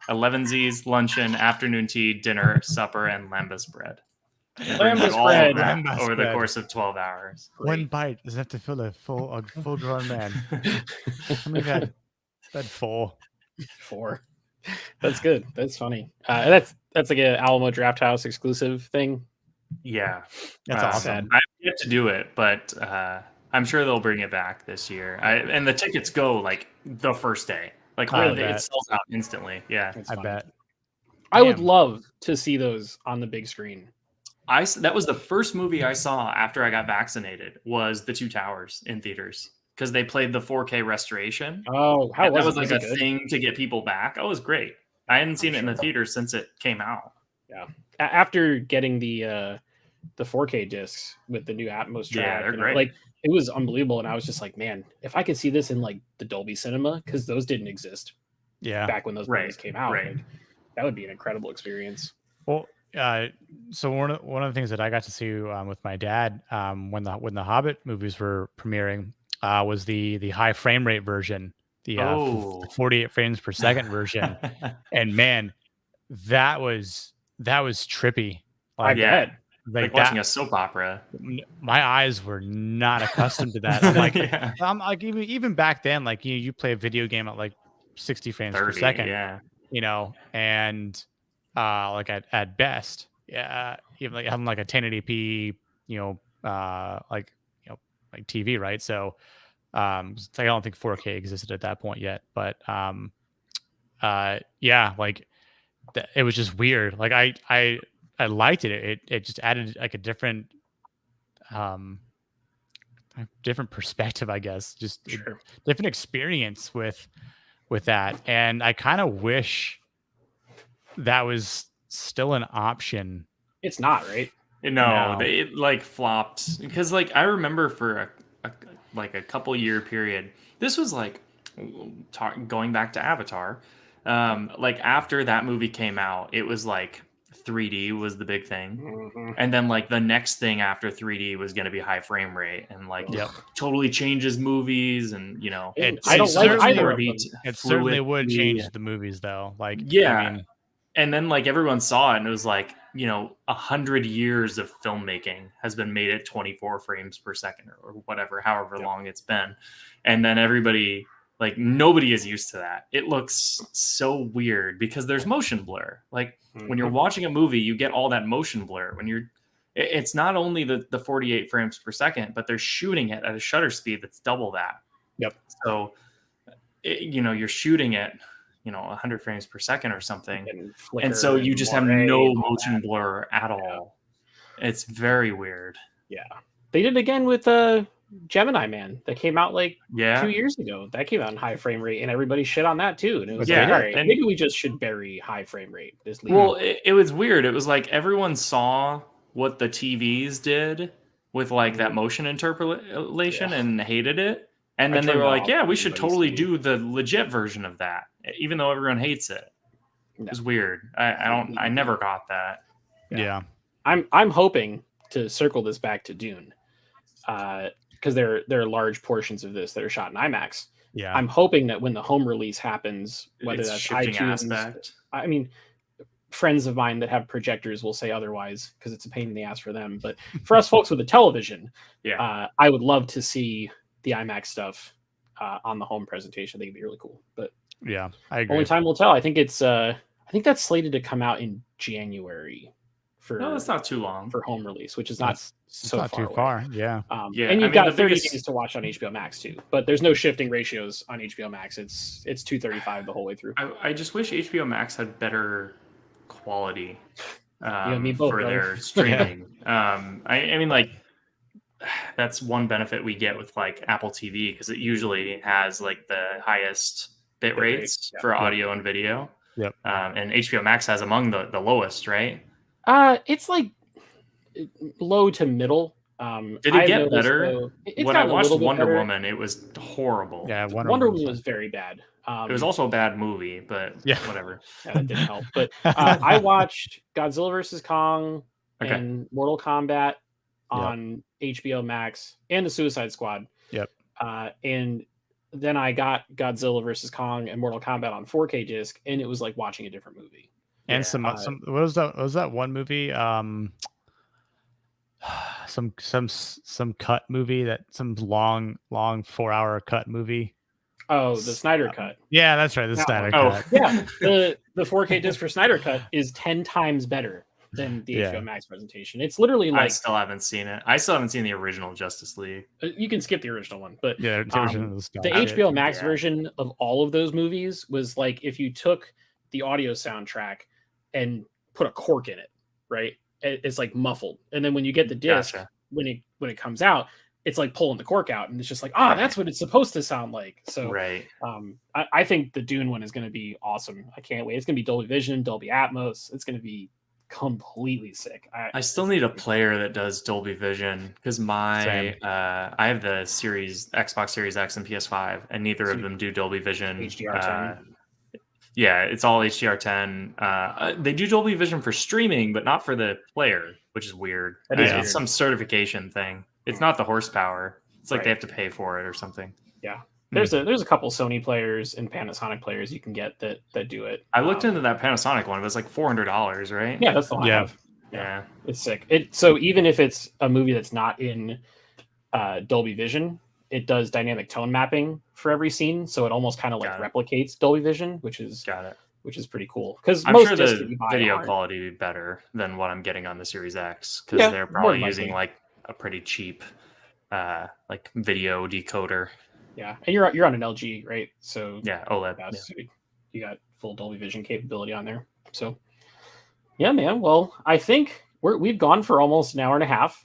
11Z's, luncheon, afternoon tea, dinner, supper, and lambus bread. Lambus bread over the course of 12 hours. One bite doesn't have to fill a full grown man. How many had? That 4. That's good. That's funny. That's like an Alamo Drafthouse exclusive thing. Yeah, that's awesome. I've yet to do it, but I'm sure they'll bring it back this year. And the tickets go like the first day. Like it sells out instantly. Yeah, I bet. I would love to see those on the big screen. That was the first movie I saw after I got vaccinated. Was The Two Towers in theaters because they played the 4K restoration. Oh, that was like a thing to get people back. Oh, it was great. I hadn't seen it in the theaters since it came out. Yeah, after getting the 4K discs with the new Atmos track, they're great. Like it was unbelievable, and I was just like, man, if I could see this in like the Dolby Cinema, because those didn't exist. Yeah, back when those movies came out, like, that would be an incredible experience. Well, so one of the things that I got to see with my dad when the Hobbit movies were premiering was the high frame rate version, the 48 frames per second version, and man, that was trippy. I bet. Like watching a soap opera. My eyes were not accustomed to that. I'm like, I'm like even back then, like you play a video game at like 60 frames per second, and like at best, even like having like a 1080p, like TV, right? So, I don't think 4K existed at that point yet, but like it was just weird. Like I liked it. It just added like a different perspective, I guess. Just a different experience with that. And I kind of wish that was still an option. It's not, right? No, it like flopped because like I remember for a couple year period, this was like going back to Avatar. Like after that movie came out, it was like 3D was the big thing, and then like the next thing after 3D was going to be high frame rate, and like totally changes movies, and I don't like either of them. It certainly would change the movies though. Like and then like everyone saw it, and it was like 100 years of filmmaking has been made at 24 frames per second or whatever, however long it's been, and then everybody. Like nobody is used to that. It looks so weird because there's motion blur. Like when you're watching a movie, you get all that motion blur. It's not only the 48 frames per second, but they're shooting it at a shutter speed that's double that. Yep. So, you're shooting at 100 frames per second or something, and so you just have no motion blur at all. It's very weird. Yeah, they did it again with Gemini Man that came out like 2 years ago. That came out in high frame rate, and everybody shit on that too. And it was like, all right, maybe we just should bury high frame rate. It was weird. It was like everyone saw what the TVs did with like that motion interpolation and hated it, and then they were like, "Yeah, we should totally do the legit version of that," even though everyone hates it. It was weird. I never got that. Yeah. I'm hoping to circle this back to Dune. Because there are large portions of this that are shot in IMAX. Yeah, I'm hoping that when the home release happens, whether it's that's iTunes, aspect. I mean, friends of mine that have projectors will say otherwise because it's a pain in the ass for them. But for us folks with a television, I would love to see the IMAX stuff on the home presentation. I think it'd be really cool. But yeah, I agree. Only time will tell. I think that's slated to come out in January. No, it's not too long for home release, which is not too far. Yeah. And you've got 30 days to watch on HBO Max too, but there's no shifting ratios on HBO Max. It's 235 the whole way through. I just wish HBO Max had better quality both, for their streaming. I mean, like that's one benefit we get with like Apple TV because it usually has like the highest bit rates for audio and video. Yep. And HBO Max has among the lowest, right? It's like low to middle. Did it get better? When I watched Wonder Woman, it was horrible. Yeah, Wonder Woman was very bad. It was also a bad movie, but whatever. That didn't help. But I watched Godzilla vs. Kong and Mortal Kombat on HBO Max and the Suicide Squad. Yep. And then I got Godzilla vs. Kong and Mortal Kombat on 4K disc, and it was like watching a different movie. And some what was that? What was that one movie? Some cut movie some long 4-hour cut movie. Oh, the Snyder cut. Yeah, that's right. The Snyder cut. Yeah, the 4K disc for Snyder cut is 10 times better than the HBO Max presentation. It's literally like I still haven't seen it. I still haven't seen the original Justice League. You can skip the original one, but the HBO Max version of all of those movies was like if you took the audio soundtrack and put a cork in it, right? It's like muffled, and then when you get the disc, when it comes out, it's like pulling the cork out, and it's just like, that's what it's supposed to sound like. So, I think the Dune one is going to be awesome. I can't wait. It's going to be Dolby Vision, Dolby Atmos. It's going to be completely sick. I still need a player that does Dolby Vision because I have the Xbox Series X and PS5, and neither of them do Dolby Vision. HDR10. Yeah, it's all HDR10. They do Dolby Vision for streaming, but not for the player, which is weird. It's some certification thing. It's not the horsepower. It's like they have to pay for it or something. Yeah. There's a couple Sony players and Panasonic players you can get that do it. I looked into that Panasonic one. It was like $400, right? Yeah, that's the one I have. Yeah. It's sick. So even if it's a movie that's not in Dolby Vision, it does dynamic tone mapping for every scene, so it almost kind of like replicates Dolby Vision, which is pretty cool. Because I'm sure the video quality would be better than what I'm getting on the Series X, because they're probably using like a pretty cheap like video decoder. Yeah, and you're on an LG, right? So OLED. So you got full Dolby Vision capability on there. So yeah, man. Well, I think we've gone for almost an hour and a half.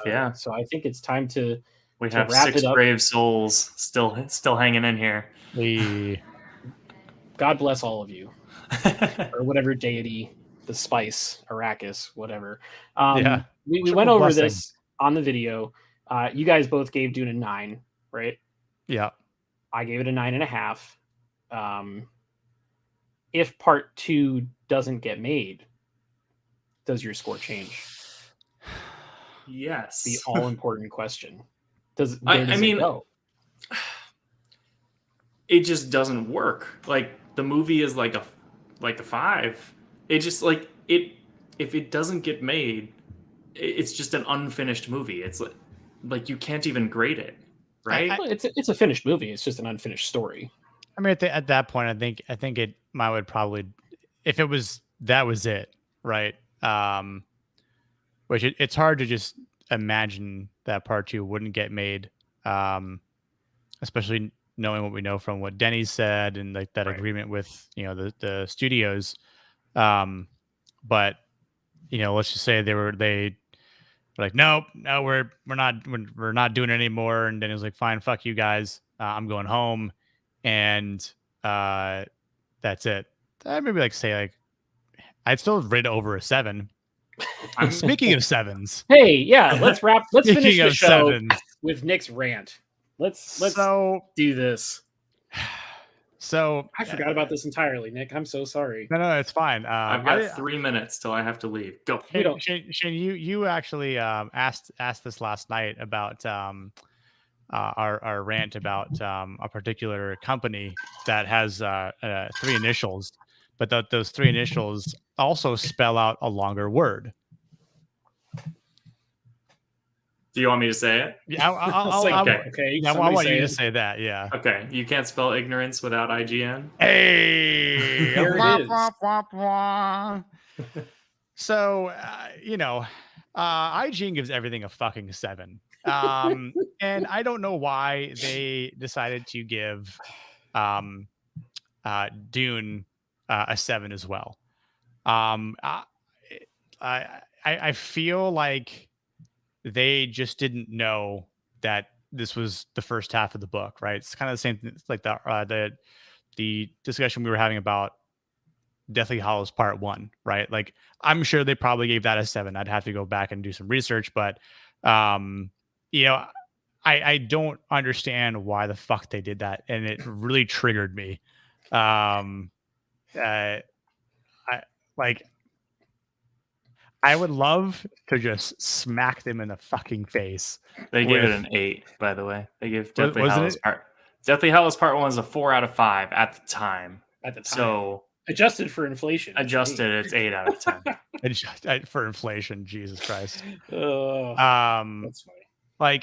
Yeah. So I think it's time to. We have 6 brave souls still hanging in here. God bless all of you, or whatever deity, the spice, Arrakis, whatever. We went over this on the video. You guys both gave Dune a 9, right? Yeah. I gave it a 9.5. If part 2 doesn't get made, does your score change? Yes. The all important question. It just doesn't work. Like the movie is like a 5. It just like it. If it doesn't get made, it's just an unfinished movie. It's like you can't even grade it, right? It's a finished movie. It's just an unfinished story. I mean, at that point, I think it would probably, if it was that was it, right? Which it's hard to just imagine that part 2 wouldn't get made, especially knowing what we know from what Denis said and like that agreement with the studios. But let's just say they were like, no, we're not doing it anymore. And Denis was like, fine, fuck you guys, I'm going home, and that's it. I'd maybe I'd still rate it over a 7. Speaking of 7s, hey, yeah, let's finish the show with Nick's rant. Let's do this. So I forgot about this entirely, Nick. I'm so sorry. No, it's fine. I've got 3 minutes till I have to leave. Go. Shane, you actually asked this last night about our rant about a particular company that has 3 initials, but those 3 initials also spell out a longer word. Do you want me to say it? Yeah, okay. Yeah, I want you to say that. Yeah. Okay. You can't spell ignorance without IGN. Hey. There it is. So IGN gives everything a fucking 7. And I don't know why they decided to give Dune a 7 as well. I feel like they just didn't know that this was the first half of the book, right? It's kind of the same thing. It's like the discussion we were having about Deathly Hallows Part 1, right? Like, I'm sure they probably gave that a 7. I'd have to go back and do some research, but I don't understand why the fuck they did that, and it really triggered me. I would love to just smack them in the fucking face. They gave it an 8, by the way. They gave Deathly Hallows Part 1 was a 4 out of 5 at the time. So adjusted for inflation. It's 8 out of 10. Adjusted for inflation, Jesus Christ. That's funny.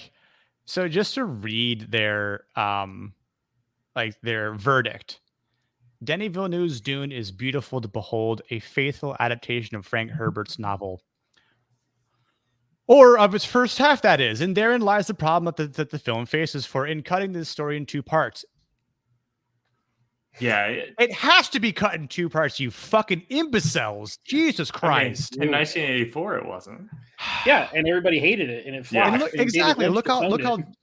So just to read their verdict. Denis Villeneuve's Dune is beautiful to behold, a faithful adaptation of Frank Herbert's novel. Or of its first half, that is. And therein lies the problem that the film faces in cutting this story in 2 parts. Yeah. It has to be cut in 2 parts, you fucking imbeciles. Jesus Christ. In 1984, it wasn't. Yeah, and everybody hated it, and it flopped. Yeah, exactly. Look how dumb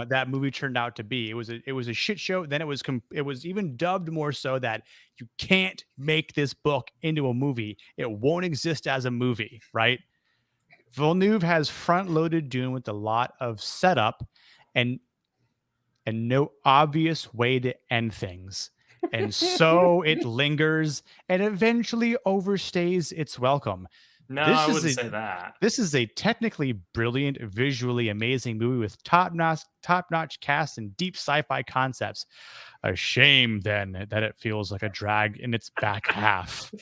that movie turned out to be. It was a shit show. Then it was even dubbed more so that you can't make this book into a movie. It won't exist as a movie, right? Villeneuve has front-loaded Dune with a lot of setup and no obvious way to end things. And so it lingers and eventually overstays its welcome. No, I wouldn't say that. This is a technically brilliant, visually amazing movie with top-notch cast and deep sci-fi concepts. A shame, then, that it feels like a drag in its back half.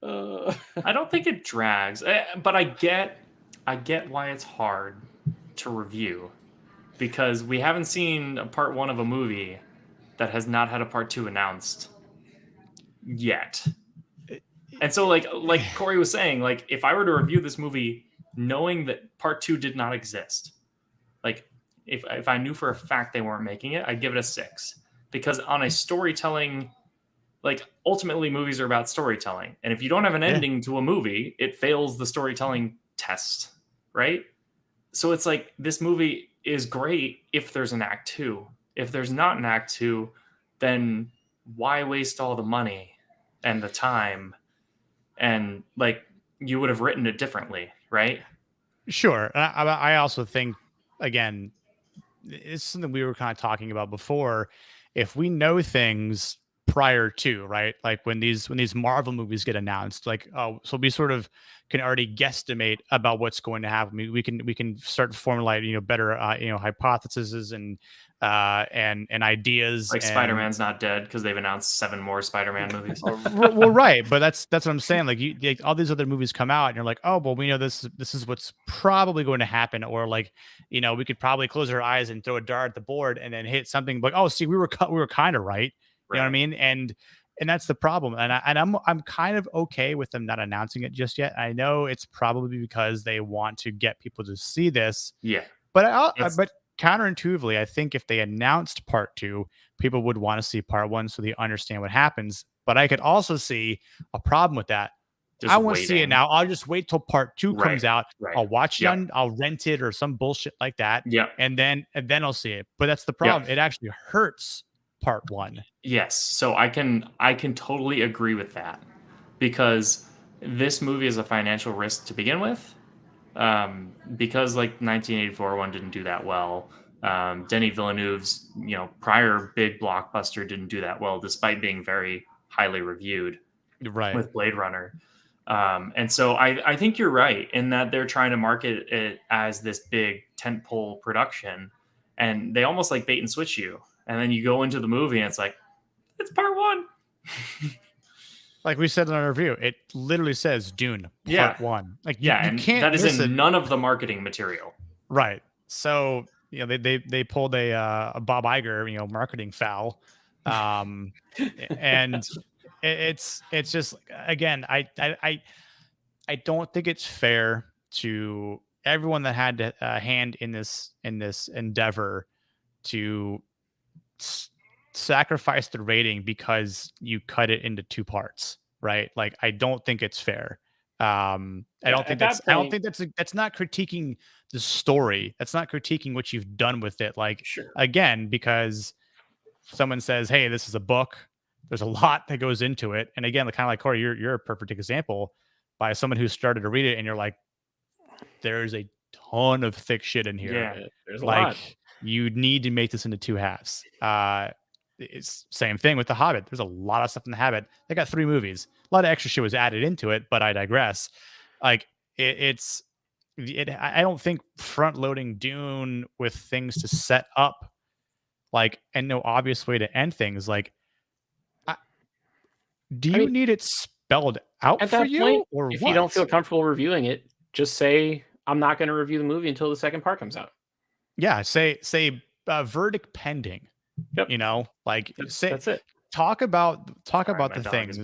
I don't think it drags, but I get why it's hard to review, because we haven't seen a part 1 of a movie that has not had a part 2 announced yet. And so like Corey was saying, like, if I were to review this movie knowing that part 2 did not exist, like if I knew for a fact they weren't making it, I'd give it a 6. Because on a storytelling, like, ultimately movies are about storytelling. And if you don't have an ending to a movie, it fails the storytelling test, right? So it's like, this movie is great if there's an act 2. If there's not an act 2, then why waste all the money and the time? And like, you would have written it differently, right? Sure. I also think, again, it's something we were kind of talking about before. If we know things prior to, right, like when these Marvel movies get announced, like, oh, so we sort of can already guesstimate about what's going to happen. We can start to formulate, better hypotheses and ideas. Like, Spider-Man's not dead because they've announced 7 more Spider-Man movies. Well, right, but that's what I'm saying. Like, all these other movies come out, and you're like, oh, well, we know this is what's probably going to happen, or like, we could probably close our eyes and throw a dart at the board and then hit something like, oh, see, we were kind of right. You know what I mean? And that's the problem. And I'm kind of okay with them not announcing it just yet. I know it's probably because they want to get people to see this. Yeah, but but counterintuitively, I think if they announced part 2, people would want to see part 1 so they understand what happens. But I could also see a problem with that. I want to see it now. I'll just wait till part 2 comes out. Right. I'll watch it I'll rent it or some bullshit like that. Yeah. And then I'll see it. But that's the problem. It actually hurts part 1. Yes. So I can totally agree with that, because this movie is a financial risk to begin with. Because like 1984 one didn't do that well. Denis Villeneuve's prior big blockbuster didn't do that well, despite being very highly reviewed, right, with Bladerunner. And so I think you're right in that they're trying to market it as this big tentpole production, and they almost like bait and switch you, and then you go into the movie and it's like, it's part 1. Like we said in our review, it literally says Dune part 1. Like, you can't. That is in none of the marketing material. Right. So they pulled a Bob Iger marketing foul, and it's just, again, I don't think it's fair to everyone that had a hand in this endeavor to sacrifice the rating because you cut it into 2 parts, right? Like, I don't think it's fair. I don't think that's not critiquing the story. That's not critiquing what you've done with it. Like, again, because someone says, hey, this is a book, there's a lot that goes into it. And again, kind of like Corey, you're a perfect example by someone who started to read it, and you're like, there's a ton of thick shit in here. Yeah, there's a like lot. You need to make this into 2 halves. It's same thing with The Hobbit. There's a lot of stuff in The Hobbit. They got 3 movies. A lot of extra shit was added into it, but I digress. Like, I don't think front loading Dune with things to set up, like, and no obvious way to end things. Like, do you need it spelled out at for that you, point, or if what? you don't feel comfortable reviewing it, just say, I'm not going to review the movie until the second part comes out. Yeah, say verdict pending. Yep. That's it. Talk about the things.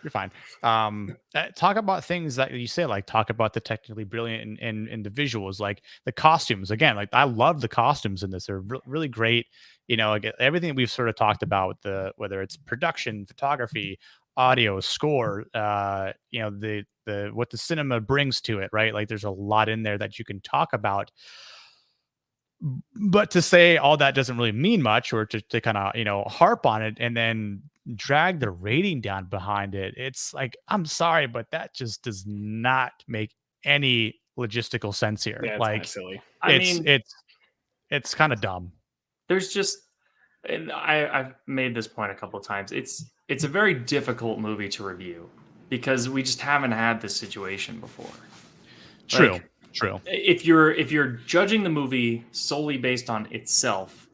You're fine. Talk about things that you say, like, talk about the technically brilliant and the visuals, like the costumes. Again, like, I love the costumes in this. They're really great. Like, everything we've sort of talked about, whether it's production, photography, audio, score, the what the cinema brings to it, right? Like, there's a lot in there that you can talk about. But to say all that doesn't really mean much, or to kind of harp on it and then drag the rating down behind it, it's like, I'm sorry, but that just does not make any logistical sense here. Yeah, it's like, kind of silly. It's kind of dumb. There's just And I've made this point a couple of times. It's a very difficult movie to review because we just haven't had this situation before. True. Like, True. If you're judging the movie solely based on itself,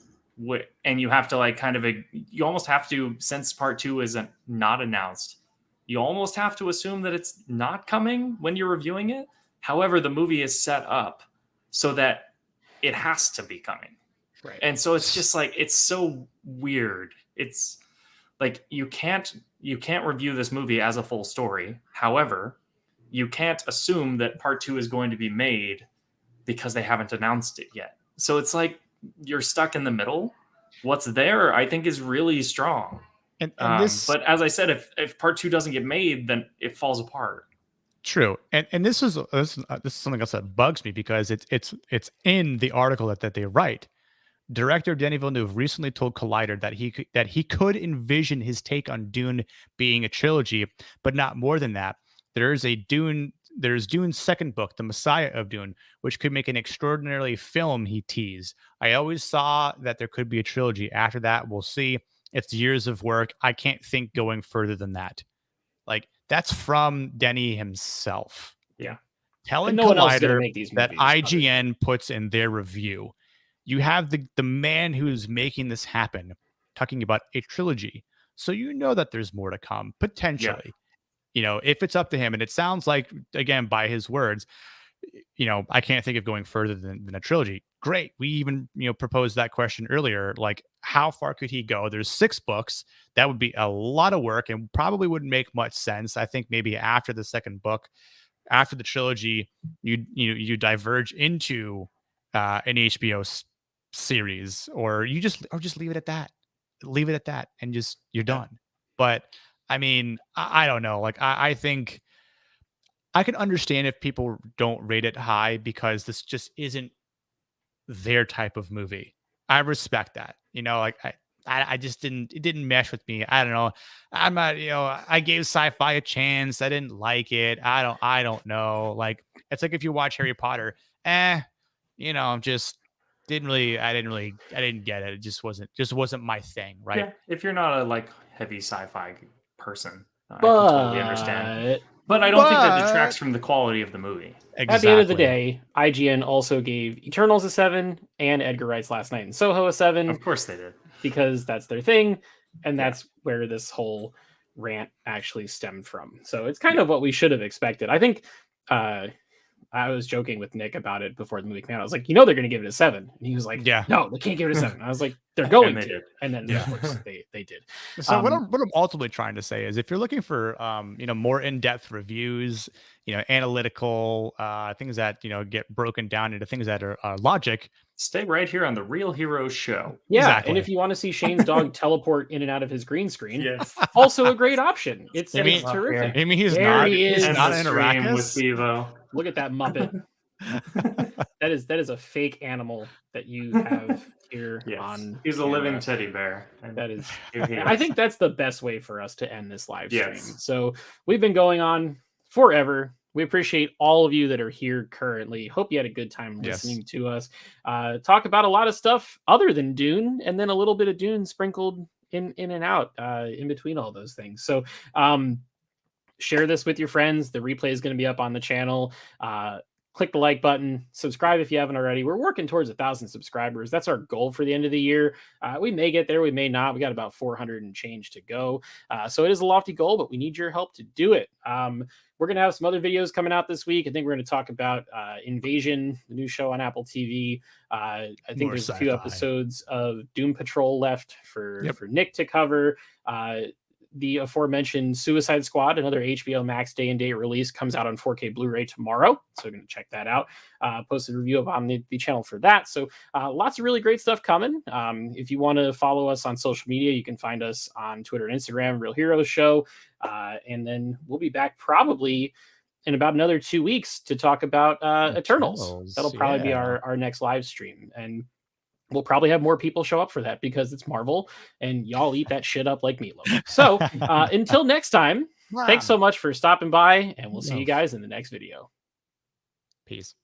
and you have to like you almost have to, since part 2 isn't not announced, you almost have to assume that it's not coming when you're reviewing it. However, the movie is set up so that it has to be coming. Right. And so it's just like, it's so weird. It's like you can't review this movie as a full story. However, you can't assume that part 2 is going to be made because they haven't announced it yet. So it's like you're stuck in the middle. What's there, I think, is really strong. And this, but as I said, if part 2 doesn't get made, then it falls apart. True, and this is something else that bugs me because it's in the article that they write. Director Denis Villeneuve recently told Collider that he could envision his take on Dune being a trilogy, but not more than that. There's Dune's second book, The Messiah of Dune, which could make an extraordinarily film, he teased. I always saw that there could be a trilogy. After that, we'll see. It's years of work. I can't think going further than that. Like, that's from Denis himself. Yeah. Telling Collider that IGN puts in their review. You have the man who's making this happen talking about a trilogy. So you know that there's more to come, potentially. Yeah. You know, if it's up to him. And it sounds like, again, by his words, you know, I can't think of going further than a trilogy. Great. We even, proposed that question earlier. Like, how far could he go? There's 6 books. That would be a lot of work and probably wouldn't make much sense. I think maybe after the second book, after the trilogy, you diverge into an HBO series, or you just leave it at that. Leave it at that, and just you're done. But I mean, I don't know. Like, I think I can understand if people don't rate it high because this just isn't their type of movie. I respect that. Like I just it didn't mesh with me. I don't know. I'm not, I gave Sci-Fi a chance. I didn't like it. I don't know. Like, it's like if you watch Harry Potter, just I didn't get it. It just wasn't my thing. Right. Yeah. If you're not a heavy sci-fi person, I can totally understand. But I don't think that detracts from the quality of the movie. Exactly. At the end of the day, IGN also gave Eternals a 7 and Edgar Wright's Last Night in Soho a 7. Of course they did. Because that's their thing. And that's where this whole rant actually stemmed from. So it's kind of what we should have expected. I think I was joking with Nick about it before the movie came out. I was like, they're going to give it a 7. And he was like, no, they can't give it a 7. I was like, they're going to. Did. And then, of course, they did. So what I'm ultimately trying to say is if you're looking for, more in-depth reviews, analytical things that, get broken down into things that are logic, stay right here on the Real Heroes Show. Yeah, exactly. And if you want to see Shane's dog teleport in and out of his green screen, also a great option. It's terrific. I mean, he's not an Arrakis with Bevo. Look at that Muppet. that is a fake animal that you have here on. He's a living teddy bear. That is. I think that's the best way for us to end this live stream. Yes. So we've been going on forever. We appreciate all of you that are here currently. Hope you had a good time listening to us talk about a lot of stuff other than Dune, and then a little bit of Dune sprinkled in and out in between all those things. So share this with your friends. The replay is going to be up on the channel. Click the like button. Subscribe if you haven't already. We're working towards 1,000 subscribers. That's our goal for the end of the year. We may get there. We may not. We got about 400 and change to go. So it is a lofty goal, but we need your help to do it. We're going to have some other videos coming out this week. I think we're going to talk about Invasion, the new show on Apple TV. I think there's a few episodes of Doom Patrol left for Nick to cover. The aforementioned Suicide Squad, another HBO Max day and date release, comes out on 4K Blu-ray tomorrow. So we're going to check that out. Posted a review up on the channel for that. So lots of really great stuff coming. If you want to follow us on social media, you can find us on Twitter and Instagram, Real Heroes Show. And then we'll be back probably in about another 2 weeks to talk about Eternals. That'll probably be our next live stream. And we'll probably have more people show up for that because it's Marvel and y'all eat that shit up like meatloaf. So until next time, thanks so much for stopping by, and we'll see you guys in the next video. Peace.